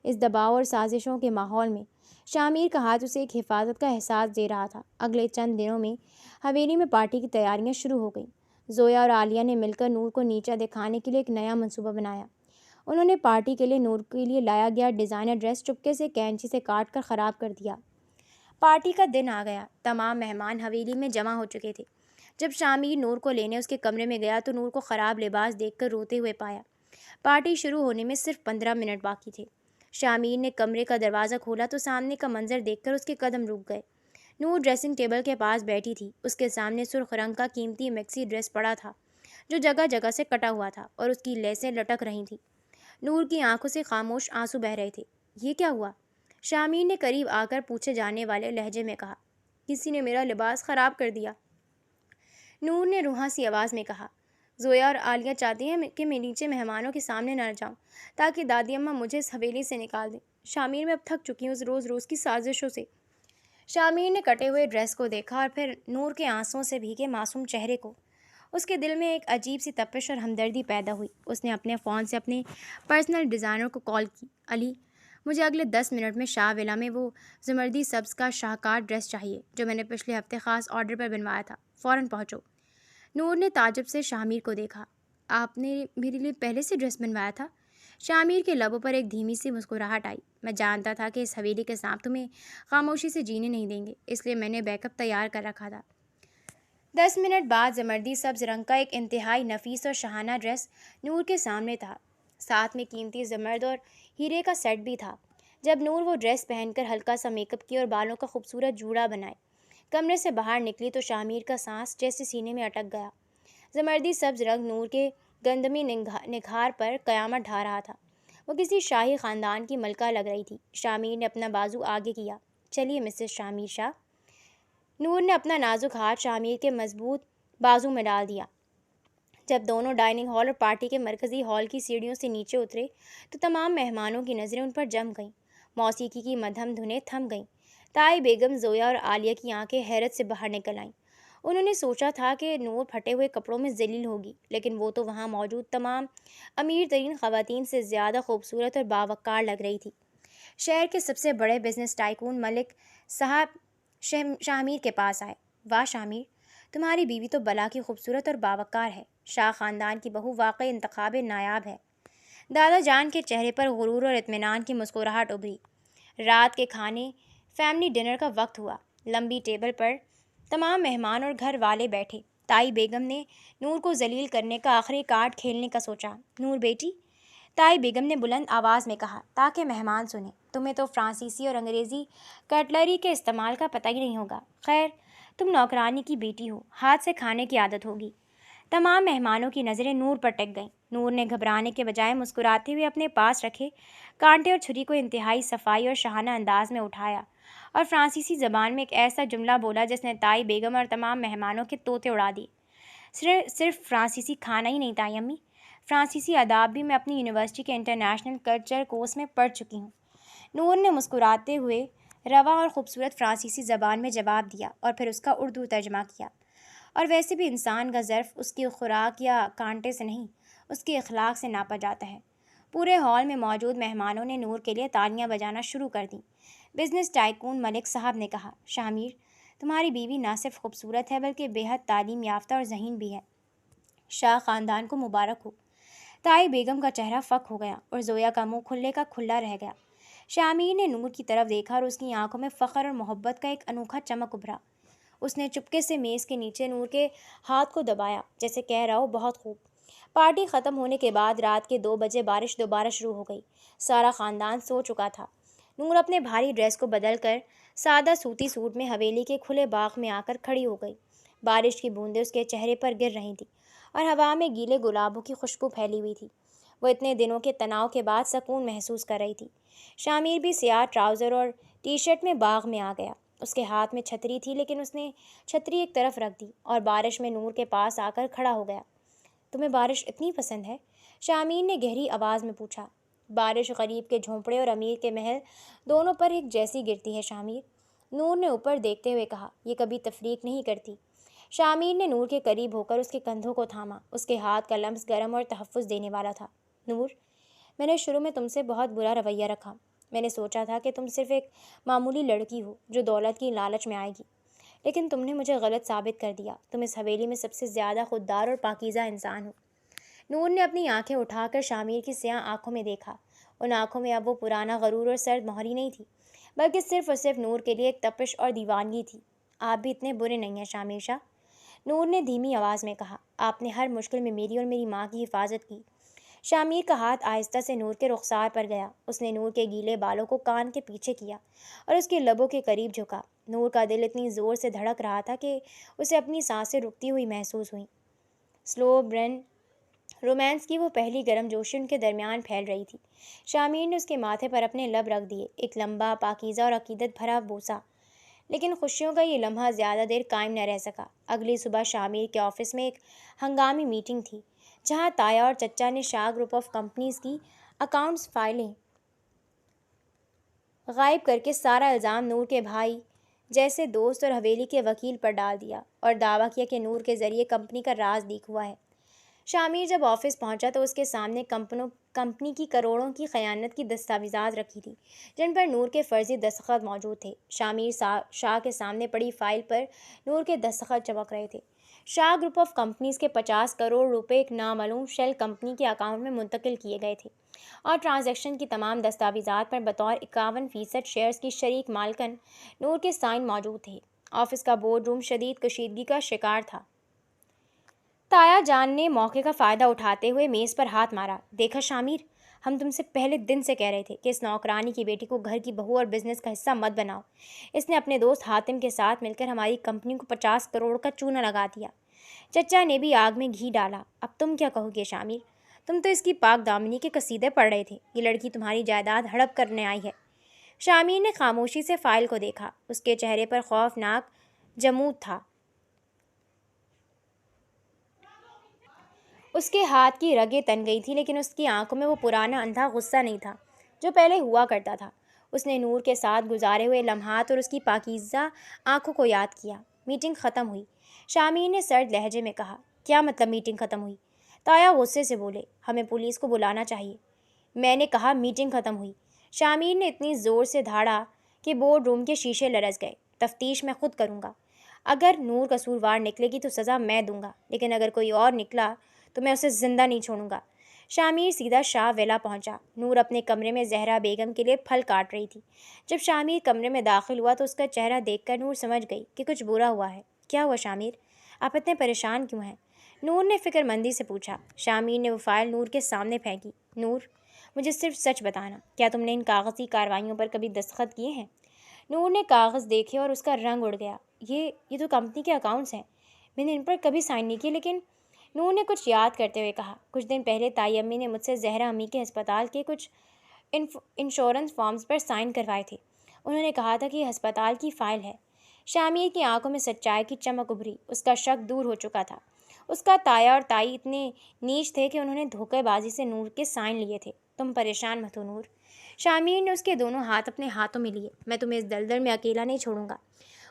اس دباؤ اور سازشوں کے ماحول میں شامیر کا ہاتھ اسے ایک حفاظت کا احساس دے رہا تھا۔ اگلے چند دنوں میں حویلی میں پارٹی کی تیاریاں شروع ہو گئیں۔ زویا اور عالیہ نے مل کر نور کو نیچا دکھانے کے لیے ایک نیا منصوبہ بنایا۔ انہوں نے پارٹی کے لیے نور کے لیے لایا گیا ڈیزائنر ڈریس چپکے سے کینچی سے کاٹ کر خراب کر دیا۔ پارٹی کا دن آ گیا۔ تمام مہمان حویلی میں جمع ہو چکے تھے۔ جب شامیر نور کو لینے اس کے کمرے میں گیا تو نور کو خراب لباس دیکھ کر روتے ہوئے پایا۔ پارٹی شروع ہونے میں صرف 15 منٹ باقی تھے۔ شامیر نے کمرے کا دروازہ کھولا تو سامنے کا منظر دیکھ کر اس کے قدم رک گئے۔ نور ڈریسنگ ٹیبل کے پاس بیٹھی تھی۔ اس کے سامنے سرخ رنگ کا قیمتی میکسی ڈریس پڑا تھا جو جگہ جگہ سے کٹا ہوا تھا اور اس کی لیسیں لٹک رہی تھیں۔ نور کی آنکھوں سے خاموش آنسو بہہ رہے تھے۔ یہ کیا ہوا؟ شامیر نے قریب آ کر پوچھے جانے والے لہجے میں کہا۔ کسی نے میرا لباس خراب کر دیا، نور نے روحاں سی آواز میں کہا۔ زویا اور عالیہ چاہتی ہیں کہ میں نیچے مہمانوں کے سامنے نہ جاؤں تاکہ دادی اماں مجھے اس حویلی سے نکال دیں۔ شامیر میں اب تھک چکی ہوں اس روز روز کی سازشوں سے۔ شامیر نے کٹے ہوئے ڈریس کو دیکھا اور پھر نور کے آنسوؤں سے بھیگے معصوم چہرے کو۔ اس کے دل میں ایک عجیب سی تپش اور ہمدردی پیدا ہوئی۔ اس نے اپنے فون سے اپنے پرسنل ڈیزائنر کو کال کی۔ علی، مجھے اگلے 10 منٹ میں شاہ ولا میں وہ زمردی سبز کا شاہکار ڈریس چاہیے جو میں نے پچھلے ہفتے خاص آرڈر پر بنوایا تھا۔ فوراً پہنچو۔ نور نے تعجب سے شامیر کو دیکھا۔ آپ نے میرے لیے پہلے سے ڈریس بنوایا تھا؟ شامیر کے لبوں پر ایک دھیمی سی مسکراہٹ آئی۔ میں جانتا تھا کہ اس حویلی کے سانپ تمہیں خاموشی سے جینے نہیں دیں گے، اس لیے میں نے بیک اپ تیار کر رکھا تھا۔ 10 منٹ بعد زمردی سبز رنگ کا ایک انتہائی نفیس اور شاہانہ ڈریس نور کے سامنے تھا۔ ساتھ میں قیمتی زمرد اور ہیرے کا سیٹ بھی تھا۔ جب نور وہ ڈریس پہن کر ہلکا سا میک اپ کیا اور بالوں کا خوبصورت جوڑا بنائے کمرے سے باہر نکلی تو شامیر کا سانس جیسے سینے میں اٹک گیا۔ زمردی سبز رنگ نور کے گندمی نکھار پر قیامت ڈھا رہا تھا۔ وہ کسی شاہی خاندان کی ملکہ لگ رہی تھی۔ شامیر نے اپنا بازو آگے کیا۔ چلیے مسز شامیر شاہ۔ نور نے اپنا نازک ہاتھ شامیر کے مضبوط بازو میں ڈال دیا۔ جب دونوں ڈائننگ ہال اور پارٹی کے مرکزی ہال کی سیڑھیوں سے نیچے اترے تو تمام مہمانوں کی نظریں ان پر جم گئیں۔ موسیقی کی مدھم دھنیں تھم گئیں۔ تائی بیگم، زویا اور عالیہ کی آنکھیں حیرت سے باہر نکل آئیں۔ انہوں نے سوچا تھا کہ نور پھٹے ہوئے کپڑوں میں ذلیل ہوگی، لیکن وہ تو وہاں موجود تمام امیر ترین خواتین سے زیادہ خوبصورت اور باوقار لگ رہی تھی۔ شہر کے سب سے بڑے بزنس ٹائکون ملک صاحب شامیر کے پاس آئے۔ واہ شامیر، تمہاری بیوی تو بلا کی خوبصورت اور باوقار ہے۔ شاہ خاندان کی بہو واقعی انتخاب نایاب ہے۔ دادا جان کے چہرے پر غرور اور اطمینان کی مسکراہٹ ابھری۔ رات کے کھانے فیملی ڈنر کا وقت ہوا۔ لمبی ٹیبل پر تمام مہمان اور گھر والے بیٹھے۔ تائی بیگم نے نور کو ذلیل کرنے کا آخری کارڈ کھیلنے کا سوچا۔ نور بیٹی، تائی بیگم نے بلند آواز میں کہا تاکہ مہمان سنیں، تمہیں تو فرانسیسی اور انگریزی کٹلری کے استعمال کا پتہ ہی نہیں ہوگا۔ خیر، تم نوکرانی کی بیٹی ہو، ہاتھ سے کھانے کی عادت ہوگی۔ تمام مہمانوں کی نظریں نور پر ٹک گئیں۔ نور نے گھبرانے کے بجائے مسکراتے ہوئے اپنے پاس رکھے کانٹے اور چھری کو انتہائی صفائی اور شاہانہ انداز میں اٹھایا اور فرانسیسی زبان میں ایک ایسا جملہ بولا جس نے تائی بیگم اور تمام مہمانوں کے طوطے اڑا دیے۔ صرف فرانسیسی کھانا ہی نہیں تائی امی، فرانسیسی آداب بھی میں اپنی یونیورسٹی کے انٹرنیشنل کلچر کورس میں پڑھ چکی ہوں۔ نور نے مسکراتے ہوئے رواں اور خوبصورت فرانسیسی زبان میں جواب دیا اور پھر اس کا اردو ترجمہ کیا۔ اور ویسے بھی انسان کا ظرف اس کی خوراک یا کانٹے سے نہیں، اس کے اخلاق سے ناپا جاتا ہے۔ پورے ہال میں موجود مہمانوں نے نور کے لیے تالیاں بجانا شروع کر دیں۔ بزنس ٹائکون ملک صاحب نے کہا، شامیر، تمہاری بیوی نہ صرف خوبصورت ہے بلکہ بے حد تعلیم یافتہ اور ذہین بھی ہے۔ شاہ خاندان کو مبارک ہو۔ تائی بیگم کا چہرہ فک ہو گیا اور زویا کا منہ کھلے کا کھلا رہ گیا۔ شامیر نے نور کی طرف دیکھا اور اس کی آنکھوں میں فخر اور محبت کا ایک انوکھا چمک ابھرا۔ اس نے چپکے سے میز کے نیچے نور کے ہاتھ کو دبایا جیسے کہہ رہا ہو بہت خوب۔ پارٹی ختم ہونے کے بعد رات کے 2 بجے بارش دوبارہ شروع ہو گئی۔ سارا خاندان سو چکا تھا۔ نور اپنے بھاری ڈریس کو بدل کر سادہ سوتی سوٹ میں حویلی کے کھلے باغ میں آ کر کھڑی ہو گئی۔ بارش کی بوندیں اس کے چہرے پر گر رہی تھیں اور ہوا میں گیلے گلابوں کی خوشبو پھیلی ہوئی تھی۔ وہ اتنے دنوں کے تناؤ کے بعد سکون محسوس کر رہی تھی۔ شامیر بھی سیاہ ٹراؤزر اور ٹی شرٹ میں باغ میں آ گیا۔ اس کے ہاتھ میں چھتری تھی، لیکن اس نے چھتری ایک طرف رکھ دی اور بارش میں نور کے پاس آ کر کھڑا ہو گیا۔ تمہیں بارش اتنی پسند ہے؟ شامین نے گہری آواز میں پوچھا۔ بارش غریب کے جھونپڑے اور امیر کے محل دونوں پر ایک جیسی گرتی ہے شامیر، نور نے اوپر دیکھتے ہوئے کہا۔ یہ کبھی تفریق نہیں کرتی۔ شامیر نے نور کے قریب ہو کر اس کے کندھوں کو تھاما۔ اس کے ہاتھ کا لمس گرم اور تحفظ دینے والا تھا۔ نور، میں نے شروع میں تم سے بہت برا رویہ رکھا۔ میں نے سوچا تھا کہ تم صرف ایک معمولی لڑکی ہو جو دولت کی لالچ میں آئے گی، لیکن تم نے مجھے غلط ثابت کر دیا۔ تم اس حویلی میں سب سے زیادہ خوددار اور پاکیزہ انسان ہو۔ نور نے اپنی آنکھیں اٹھا کر شامیر کی سیاہ آنکھوں میں دیکھا۔ ان آنکھوں میں اب وہ پرانا غرور اور سرد مہری نہیں تھی، بلکہ صرف اور صرف نور کے لیے ایک تپش اور دیوانگی تھی۔ آپ بھی اتنے برے نہیں ہیں شامیر شاہ، نور نے دھیمی آواز میں کہا۔ آپ نے ہر مشکل میں میری اور میری ماں کی حفاظت کی۔ شامیر کا ہاتھ آہستہ سے نور کے رخسار پر گیا۔ اس نے نور کے گیلے بالوں کو کان کے پیچھے کیا اور اس کے لبوں کے قریب جھکا۔ نور کا دل اتنی زور سے دھڑک رہا تھا کہ اسے اپنی سانسیں رکتی ہوئی محسوس ہوئیں۔ سلو برن رومانس کی وہ پہلی گرم جوشی ان کے درمیان پھیل رہی تھی۔ شامیر نے اس کے ماتھے پر اپنے لب رکھ دیے، ایک لمبا، پاکیزہ اور عقیدت بھرا بوسہ۔ لیکن خوشیوں کا یہ لمحہ زیادہ دیر قائم نہ رہ سکا۔ اگلی صبح شامیر کے آفس میں ایک ہنگامی میٹنگ تھی، جہاں تایا اور چچا نے شاہ گروپ آف کمپنیز کی اکاؤنٹس فائلیں غائب کر کے سارا الزام نور کے بھائی جیسے دوست اور حویلی کے وکیل پر ڈال دیا اور دعویٰ کیا کہ نور کے ذریعے کمپنی کا راز لیک ہوا ہے۔ شامیر جب آفس پہنچا تو اس کے سامنے کمپنی کی کروڑوں کی خیانت کی دستاویزات رکھی تھی، جن پر نور کے فرضی دستخط موجود تھے۔ شامیر شاہ کے سامنے پڑی فائل پر نور کے دستخط چمک رہے تھے۔ شاہ گروپ آف کمپنیز کے 50 کروڑ روپے ایک نامعلوم شیل کمپنی کے اکاؤنٹ میں منتقل کیے گئے تھے، اور ٹرانزیکشن کی تمام دستاویزات پر بطور 51% شیئرز کی شریک مالکن نور کے سائن موجود تھے۔ آفس کا بورڈ روم شدید کشیدگی کا شکار تھا۔ تایا جان نے موقع کا فائدہ اٹھاتے ہوئے میز پر ہاتھ مارا۔ دیکھا شامیر، ہم تم سے پہلے دن سے کہہ رہے تھے کہ اس نوکرانی کی بیٹی کو گھر کی بہو اور بزنس کا حصہ مت بناؤ۔ اس نے اپنے دوست حاتم کے ساتھ مل کر ہماری کمپنی کو 50 کروڑ کا چونا لگا دیا۔ چچا نے بھی آگ میں گھی ڈالا۔ اب تم کیا کہو گے شامیر؟ تم تو اس کی پاک دامنی کے قصیدے پڑھ رہے تھے۔ یہ لڑکی تمہاری جائیداد ہڑپ کرنے آئی ہے۔ شامیر نے خاموشی سے فائل کو دیکھا۔ اس کے چہرے پر خوفناک جمود تھا۔ اس کے ہاتھ کی رگیں تن گئی تھیں، لیکن اس کی آنکھوں میں وہ پرانا اندھا غصہ نہیں تھا جو پہلے ہوا کرتا تھا۔ اس نے نور کے ساتھ گزارے ہوئے لمحات اور اس کی پاکیزہ آنکھوں کو یاد کیا۔ میٹنگ ختم ہوئی، شامیر نے سرد لہجے میں کہا۔ کیا مطلب میٹنگ ختم ہوئی؟ تایا غصے سے بولے۔ ہمیں پولیس کو بلانا چاہیے۔ میں نے کہا میٹنگ ختم ہوئی۔ شامیر نے اتنی زور سے دھاڑا کہ بورڈ روم کے شیشے لرز گئے۔ تفتیش میں خود کروں گا۔ اگر نور قصوروار نکلے گی تو سزا میں دوں گا، لیکن اگر کوئی اور نکلا تو میں اسے زندہ نہیں چھوڑوں گا۔ شامیر سیدھا شاہ ویلا پہنچا۔ نور اپنے کمرے میں زہرا بیگم کے لیے پھل کاٹ رہی تھی۔ جب شامیر کمرے میں داخل ہوا تو اس کا چہرہ دیکھ کر نور سمجھ گئی کہ کچھ برا ہوا ہے۔ کیا ہوا شامیر؟ آپ اتنے پریشان کیوں ہیں؟ نور نے فکر مندی سے پوچھا۔ شامیر نے وہ فائل نور کے سامنے پھینکی۔ نور، مجھے صرف سچ بتانا، کیا تم نے ان کاغذی کارروائیوں پر کبھی دستخط کیے ہیں؟ نور نے کاغذ دیکھے اور اس کا رنگ اڑ گیا۔ یہ تو کمپنی کے اکاؤنٹس ہیں، میں نے ان پر کبھی سائن نہیں کیے۔ لیکن نور نے کچھ یاد کرتے ہوئے کہا، کچھ دن پہلے تائی امی نے مجھ سے زہرا امی کے ہسپتال کے کچھ انشورنس فارمز پر سائن کروائے تھے۔ انہوں نے کہا تھا کہ یہ ہسپتال کی فائل ہے۔ شامیر کی آنکھوں میں سچائی کی چمک ابھری۔ اس کا شک دور ہو چکا تھا۔ اس کا تایا اور تائی اتنے نیچ تھے کہ انہوں نے دھوکے بازی سے نور کے سائن لیے تھے۔ تم پریشان مت ہو نور، شامیر نے اس کے دونوں ہاتھ اپنے ہاتھوں میں لیے۔ میں تمہیں اس دلدل میں اکیلا نہیں چھوڑوں گا۔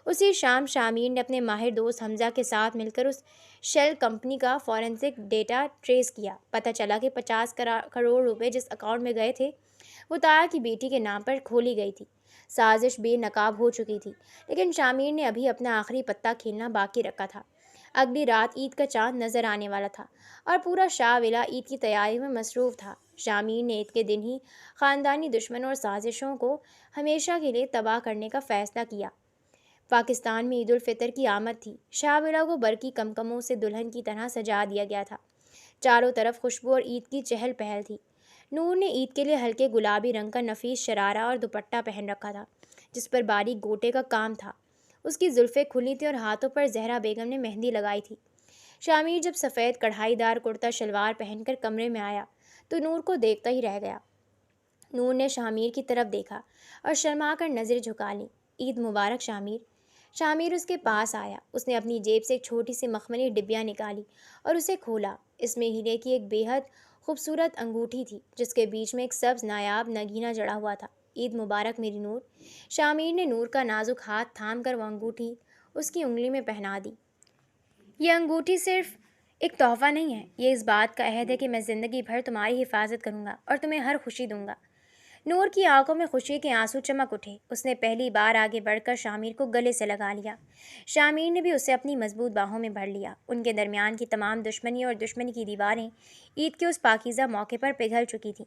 اسی شام شامیر نے اپنے ماہر دوست حمزہ کے ساتھ مل کر اس شیل کمپنی کا فورینسک ڈیٹا ٹریس کیا۔ پتہ چلا کہ 50 کروڑ روپے جس اکاؤنٹ میں گئے تھے وہ تایا کی بیٹی کے نام پر کھولی گئی تھی۔ سازش بے نقاب ہو چکی تھی، لیکن شامیر نے ابھی اپنا آخری پتہ کھیلنا باقی رکھا تھا۔ اگلی رات عید کا چاند نظر آنے والا تھا اور پورا شاہ ویلا عید کی تیاری میں مصروف تھا۔ شامیر نے عید کے دن ہی خاندانی دشمنوں اور سازشوں کو ہمیشہ کے لیے تباہ کرنے کا فیصلہ کیا۔ پاکستان میں عید الفطر کی آمد تھی۔ شاہ ویلا کو برقی کمکموں سے دلہن کی طرح سجا دیا گیا تھا۔ چاروں طرف خوشبو اور عید کی چہل پہل تھی۔ نور نے عید کے لیے ہلکے گلابی رنگ کا نفیس شرارہ اور دوپٹہ پہن رکھا تھا، جس پر باریک گوٹے کا کام تھا۔ اس کی زلفیں کھلی تھیں اور ہاتھوں پر زہرا بیگم نے مہندی لگائی تھی۔ شامیر جب سفید کڑھائی دار کرتا شلوار پہن کر کمرے میں آیا تو نور کو دیکھتا ہی رہ گیا۔ نور نے شامیر کی طرف دیکھا اور شرما کر نظریں جھکا لیں۔ عید مبارک شامیر۔ شامیر اس کے پاس آیا۔ اس نے اپنی جیب سے ایک چھوٹی سی مخملی ڈبیا نکالی اور اسے کھولا۔ اس میں ہیرے کی ایک بے حد خوبصورت انگوٹھی تھی جس کے بیچ میں ایک سبز نایاب نگینہ جڑا ہوا تھا۔ عید مبارک میری نور۔ شامیر نے نور کا نازک ہاتھ تھام کر وہ انگوٹھی اس کی انگلی میں پہنا دی۔ یہ انگوٹھی صرف ایک تحفہ نہیں ہے، یہ اس بات کا عہد ہے کہ میں زندگی بھر تمہاری حفاظت کروں گا اور تمہیں ہر خوشی دوں گا۔ نور کی آنکھوں میں خوشی کے آنسو چمک اٹھے۔ اس نے پہلی بار آگے بڑھ کر شامیر کو گلے سے لگا لیا۔ شامیر نے بھی اسے اپنی مضبوط باہوں میں بھر لیا۔ ان کے درمیان کی تمام دشمنی اور دشمنی کی دیواریں عید کے اس پاکیزہ موقع پر پگھل چکی تھیں۔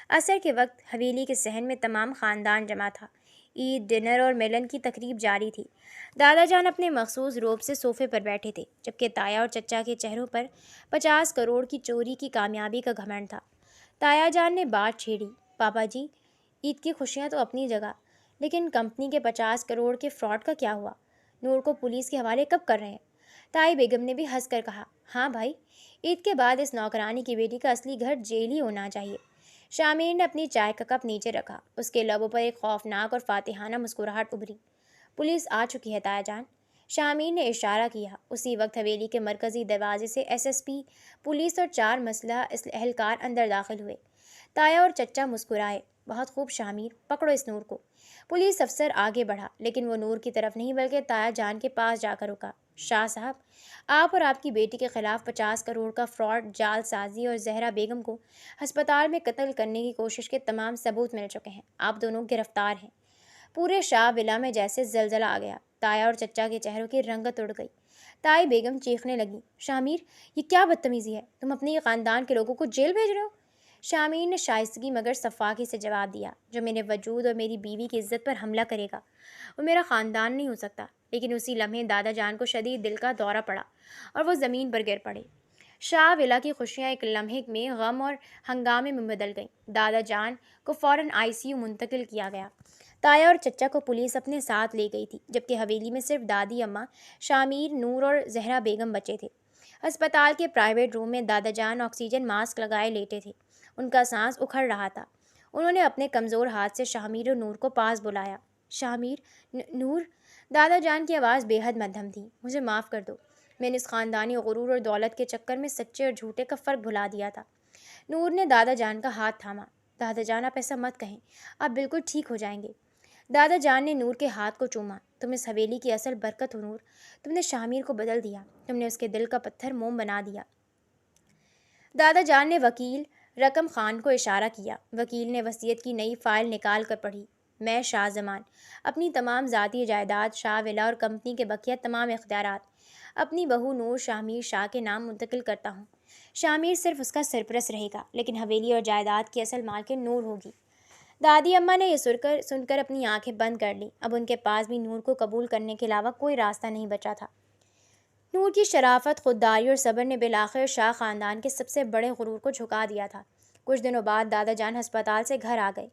عصر کے وقت حویلی کے صحن میں تمام خاندان جمع تھا۔ عید، ڈنر اور ملن کی تقریب جاری تھی۔ دادا جان اپنے مخصوص روب سے صوفے پر بیٹھے تھے، جبکہ تایا اور چچا کے چہروں پر 50 کروڑ کی چوری کی کامیابی کا گھمنڈ تھا۔ تایا جان نے بات چھیڑی، پاپا جی، عید کی خوشیاں تو اپنی جگہ، لیکن کمپنی کے 50 کروڑ کے فراڈ کا کیا ہوا؟ نور کو پولیس کے حوالے کب کر رہے ہیں؟ تائی بیگم نے بھی ہنس کر کہا، ہاں بھائی، عید کے بعد اس نوکرانی کی بیٹی کا اصلی گھر جیل ہی ہونا چاہیے۔ شامیر نے اپنی چائے کا کپ نیچے رکھا۔ اس کے لبوں پر ایک خوفناک اور فاتحانہ مسکراہٹ ابھری۔ پولیس آ چکی ہے تایا جان، شامیر نے اشارہ کیا۔ اسی وقت حویلی کے مرکزی دروازے سے SSP، پولیس اور 4 مسلح اہلکار اندر داخل ہوئے۔ تایا اور چچا مسکرائے، بہت خوب شامیر، پکڑو اس نور کو۔ پولیس افسر آگے بڑھا، لیکن وہ نور کی طرف نہیں بلکہ تایا جان کے پاس جا کر رکا۔ شاہ صاحب، آپ اور آپ کی بیٹی کے خلاف 50 کروڑ کا فراڈ، جعل سازی اور زہرا بیگم کو ہسپتال میں قتل کرنے کی کوشش کے تمام ثبوت مل چکے ہیں۔ آپ دونوں گرفتار ہیں۔ پورے شاہ ولا میں جیسے زلزلہ آ گیا۔ تایا اور چچا کے چہروں کی رنگت اڑ گئی۔ تائی بیگم چیخنے لگی، شامیر، یہ کیا بدتمیزی ہے؟ تم اپنے خاندان کے لوگوں کو جیل بھیج رہے ہو؟ شامیر نے شائستگی مگر شفاقی سے جواب دیا، جو میرے وجود اور میری بیوی کی عزت پر حملہ کرے گا وہ میرا خاندان نہیں ہو سکتا۔ لیکن اسی لمحے دادا جان کو شدید دل کا دورہ پڑا اور وہ زمین پر گر پڑے۔ شاہ ولا کی خوشیاں ایک لمحے میں غم اور ہنگامے میں بدل گئیں۔ دادا جان کو فوراً ICU منتقل کیا گیا۔ تایا اور چچا کو پولیس اپنے ساتھ لے گئی تھی، جبکہ حویلی میں صرف دادی اماں، شامیر، نور اور زہرا بیگم بچے تھے۔ ہسپتال کے پرائیویٹ روم میں دادا جان آکسیجن ماسک لگائے لیٹے تھے۔ ان کا سانس اکھڑ رہا تھا۔ انہوں نے اپنے کمزور ہاتھ سے شامیر اور نور کو پاس بلایا۔ شامیر، نور، دادا جان کی آواز بے حد مدھم تھی، مجھے معاف کر دو، میں نے اس خاندانی غرور اور دولت کے چکر میں سچے اور جھوٹے کا فرق بھلا دیا تھا۔ نور نے دادا جان کا ہاتھ تھاما۔ دادا جان، آپ ایسا مت کہیں، آپ بالکل ٹھیک ہو جائیں گے۔ دادا جان نے نور کے ہاتھ کو چوما۔ تم اس حویلی کی اصل برکت ہو نور، تم نے شامیر کو بدل دیا، تم نے اس کے دل کا پتھر موم بنا دیا۔ دادا جان نے وکیل رقم خان کو اشارہ کیا۔ وکیل نے وصیت کی نئی فائل نکال کر پڑھی۔ میں شاہ زمان اپنی تمام ذاتی جائیداد، شاہ ولا اور کمپنی کے بقیہ تمام اختیارات اپنی بہو نور شامیر شاہ کے نام منتقل کرتا ہوں۔ شامیر صرف اس کا سرپرست رہے گا، لیکن حویلی اور جائیداد کی اصل مالکن نور ہوگی۔ دادی اماں نے یہ سن کر اپنی آنکھیں بند کر لیں۔ اب ان کے پاس بھی نور کو قبول کرنے کے علاوہ کوئی راستہ نہیں بچا تھا۔ نور کی شرافت، خودداری اور صبر نے بالآخر شاہ خاندان کے سب سے بڑے غرور کو جھکا دیا تھا۔ کچھ دنوں بعد دادا جان ہسپتال سے گھر آ گئے۔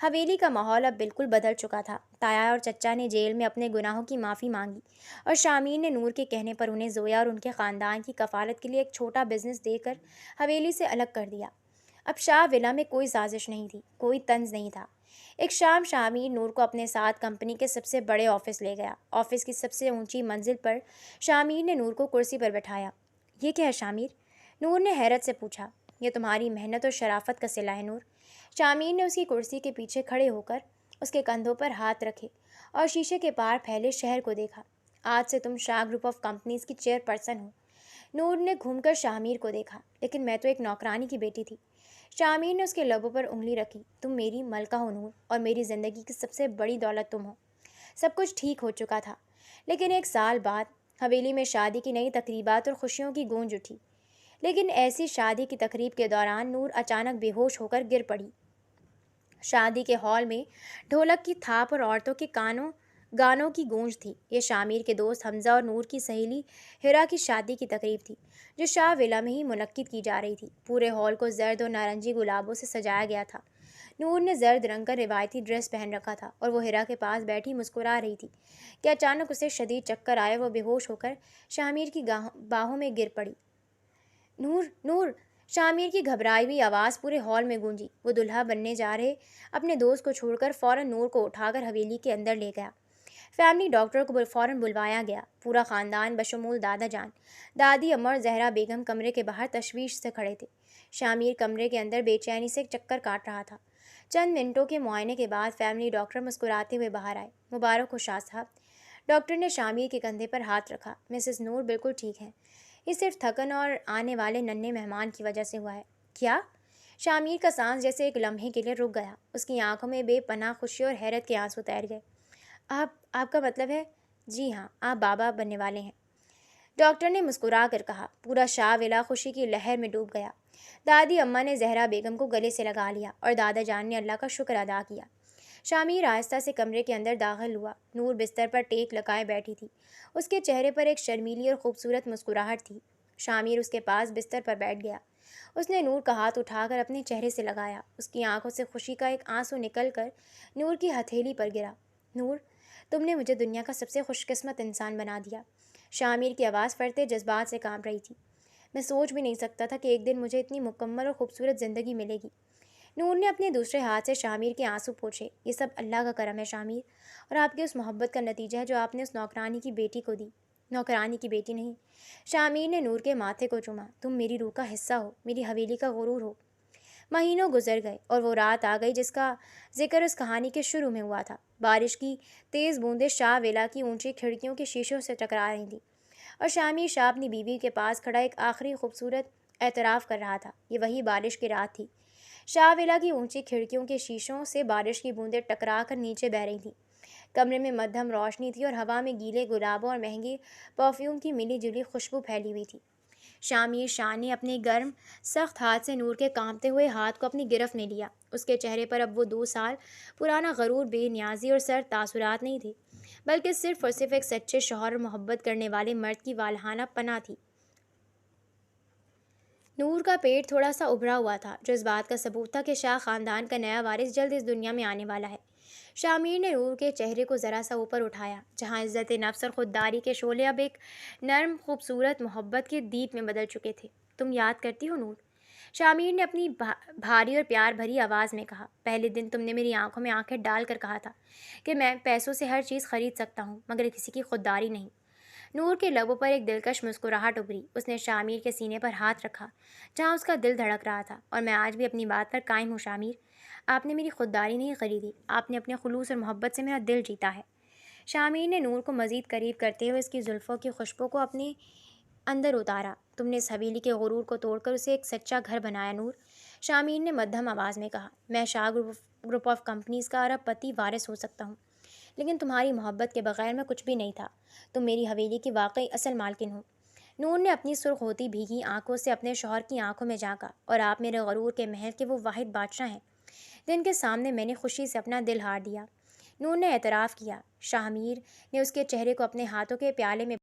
حویلی کا ماحول اب بالکل بدل چکا تھا۔ تایا اور چچا نے جیل میں اپنے گناہوں کی معافی مانگی اور شامیر نے نور کے کہنے پر انہیں زویا اور ان کے خاندان کی کفالت کے لیے ایک چھوٹا بزنس دے کر حویلی سے الگ کر دیا۔ اب شاہ ولا میں کوئی سازش نہیں تھی، کوئی طنز نہیں تھا۔ ایک شام شامیر نور کو اپنے ساتھ کمپنی کے سب سے بڑے آفس لے گیا۔ آفس کی سب سے اونچی منزل پر شامیر نے نور کو کرسی پر بٹھایا۔ یہ کیا ہے شامیر؟ نور نے حیرت سے پوچھا۔ یہ تمہاری محنت اور شرافت کا صلہ ہے نور۔ شامیر نے اس کی کرسی کے پیچھے کھڑے ہو کر اس کے کندھوں پر ہاتھ رکھے اور شیشے کے پار پھیلے شہر کو دیکھا۔ آج سے تم شاہ گروپ آف کمپنیز کی چیئر پرسن ہو۔ نور نے گھوم کر شامیر کو دیکھا، لیکن میں تو ایک نوکرانی کی بیٹی تھی۔ شامیر نے اس کے لبوں پر انگلی رکھی۔ تم میری ملکہ ہو نور، اور میری زندگی کی سب سے بڑی دولت تم ہو۔ سب کچھ ٹھیک ہو چکا تھا، لیکن 1 سال بعد حویلی میں شادی کی نئی تقریبات اور خوشیوں کی گونج اٹھی۔ لیکن ایسی شادی کی تقریب کے دوران نور اچانک بے ہوش ہو کر گر پڑی۔ شادی کے ہال میں ڈھولک کی تھاپ اور عورتوں کے گانوں کی گونج تھی۔ یہ شامیر کے دوست حمزہ اور نور کی سہیلی ہیرا کی شادی کی تقریب تھی، جو شاہ ولا میں ہی منعقد کی جا رہی تھی۔ پورے ہال کو زرد اور نارنجی گلابوں سے سجایا گیا تھا۔ نور نے زرد رنگ کا روایتی ڈریس پہن رکھا تھا اور وہ ہیرا کے پاس بیٹھی مسکرا رہی تھی کہ اچانک اسے شدید چکر آئے۔ وہ بے ہوش ہو کر شامیر کی باہوں میں گر پڑی۔ نور، نور! شامیر کی گھبرائی ہوئی آواز پورے ہال میں گونجی۔ وہ دلہا بننے جا رہے اپنے دوست کو چھوڑ کر فوراً نور کو اٹھا کر حویلی کے اندر لے گیا۔ فیملی ڈاکٹر کو فوراً بلوایا گیا۔ پورا خاندان بشمول دادا جان، دادی اماں اور زہرا بیگم کمرے کے باہر تشویش سے کھڑے تھے۔ شامیر کمرے کے اندر بے چینی سے چکر کاٹ رہا تھا۔ چند منٹوں کے معائنے کے بعد فیملی ڈاکٹر مسکراتے ہوئے باہر آئے۔ مبارک ہو شاہ صاحب۔ ڈاکٹر نے شامیر کے کندھے پر ہاتھ رکھا۔ مسز نور بالکل ٹھیک ہے، یہ صرف تھکن اور آنے والے ننھے مہمان کی وجہ سے ہوا ہے۔ کیا؟ شامیر کا سانس جیسے ایک لمحے کے لیے رک گیا۔ اس کی آنکھوں میں بے پناہ خوشی اور حیرت کے آنسو تیر گئے۔ آپ کا مطلب ہے؟ جی ہاں، آپ بابا بننے والے ہیں، ڈاکٹر نے مسکرا کر کہا۔ پورا شاہ ولا خوشی کی لہر میں ڈوب گیا۔ دادی اماں نے زہرا بیگم کو گلے سے لگا لیا اور دادا جان نے اللہ کا شکر ادا کیا۔ شامیر آہستہ سے کمرے کے اندر داخل ہوا۔ نور بستر پر ٹیک لگائے بیٹھی تھی۔ اس کے چہرے پر ایک شرمیلی اور خوبصورت مسکراہٹ تھی۔ شامیر اس کے پاس بستر پر بیٹھ گیا۔ اس نے نور کا ہاتھ اٹھا کر اپنے چہرے سے لگایا۔ اس کی آنکھوں سے خوشی کا ایک آنسو نکل کر نور کی ہتھیلی پر گرا۔ نور، تم نے مجھے دنیا کا سب سے خوش قسمت انسان بنا دیا۔ شامیر کی آواز فرتے جذبات سے کانپ رہی تھی۔ میں سوچ بھی نہیں سکتا تھا کہ ایک دن مجھے اتنی مکمل اور خوبصورت زندگی ملے گی۔ نور نے اپنے دوسرے ہاتھ سے شامیر کے آنسو پوچھے۔ یہ سب اللہ کا کرم ہے شامیر، اور آپ کی اس محبت کا نتیجہ ہے جو آپ نے اس نوکرانی کی بیٹی کو دی۔ نوکرانی کی بیٹی نہیں، شامیر نے نور کے ماتھے کو چوما۔ تم میری روح کا حصہ ہو، میری حویلی کا غرور ہو۔ مہینوں گزر گئے اور وہ رات آ گئی جس کا ذکر اس کہانی کے شروع میں ہوا تھا۔ بارش کی تیز بوندیں شاہ ویلا کی اونچی کھڑکیوں کے شیشوں سے ٹکرا رہی تھیں، اور شامیر شاہ اپنی بیوی کے پاس کھڑا ایک آخری خوبصورت اعتراف کر رہا تھا۔ یہ وہی بارش کی رات تھی۔ شاہ ویلا کی اونچی کھڑکیوں کے شیشوں سے بارش کی بوندیں ٹکرا کر نیچے بہہ رہی تھیں۔ کمرے میں مدھم روشنی تھی اور ہوا میں گیلے گلابوں اور مہنگی پرفیوم کی ملی جلی خوشبو پھیلی ہوئی تھی۔ شامیر شاہ نے اپنے گرم سخت ہاتھ سے نور کے کانپتے ہوئے ہاتھ کو اپنی گرفت میں لیا۔ اس کے چہرے پر اب وہ 2 سال پرانا غرور، بے نیازی اور سرد تاثرات نہیں تھے، بلکہ صرف اور صرف ایک سچے شوہر اور محبت کرنے والے مرد کی والہانہ پناہ تھی۔ نور کا پیٹ تھوڑا سا ابھرا ہوا تھا، جو اس بات کا ثبوت تھا کہ شاہ خاندان کا نیا وارث جلد اس دنیا میں آنے والا ہے۔ شامیر نے نور کے چہرے کو ذرا سا اوپر اٹھایا، جہاں عزت نفس اور خودداری کے شعلے اب ایک نرم خوبصورت محبت کے دیپ میں بدل چکے تھے۔ تم یاد کرتی ہو نور؟ شامیر نے اپنی بھاری اور پیار بھری آواز میں کہا۔ پہلے دن تم نے میری آنکھوں میں آنکھیں ڈال کر کہا تھا کہ میں پیسوں سے ہر چیز خرید سکتا ہوں، مگر کسی کی خودداری نہیں۔ نور کے لبوں پر ایک دلکش مسکراہٹ ابھری۔ اس نے شامیر کے سینے پر ہاتھ رکھا جہاں اس کا دل دھڑک رہا تھا۔ اور میں آج بھی اپنی بات پر قائم ہوں شامیر، آپ نے میری خودداری نہیں خریدی، آپ نے اپنے خلوص اور محبت سے میرا دل جیتا ہے۔ شامیر نے نور کو مزید قریب کرتے ہوئے اس کی زلفوں کی خوشبو کو اپنے اندر اتارا۔ تم نے اس حویلی کے غرور کو توڑ کر اسے ایک سچا گھر بنایا نور، شامیر نے مدھم آواز میں کہا۔ میں شاہ گروپ آف کمپنیز کا ارب پتی وارث ہو سکتا ہوں، لیکن تمہاری محبت کے بغیر میں کچھ بھی نہیں تھا۔ تم میری حویلی کی واقعی اصل مالکن ہو۔ نور نے اپنی سرخ ہوتی بھیگی آنکھوں سے اپنے شوہر کی آنکھوں میں جھانکا۔ اور آپ میرے غرور کے محل کے وہ واحد بادشاہ ہیں جن کے سامنے میں نے خوشی سے اپنا دل ہار دیا، نور نے اعتراف کیا۔ شامیر نے اس کے چہرے کو اپنے ہاتھوں کے پیالے میں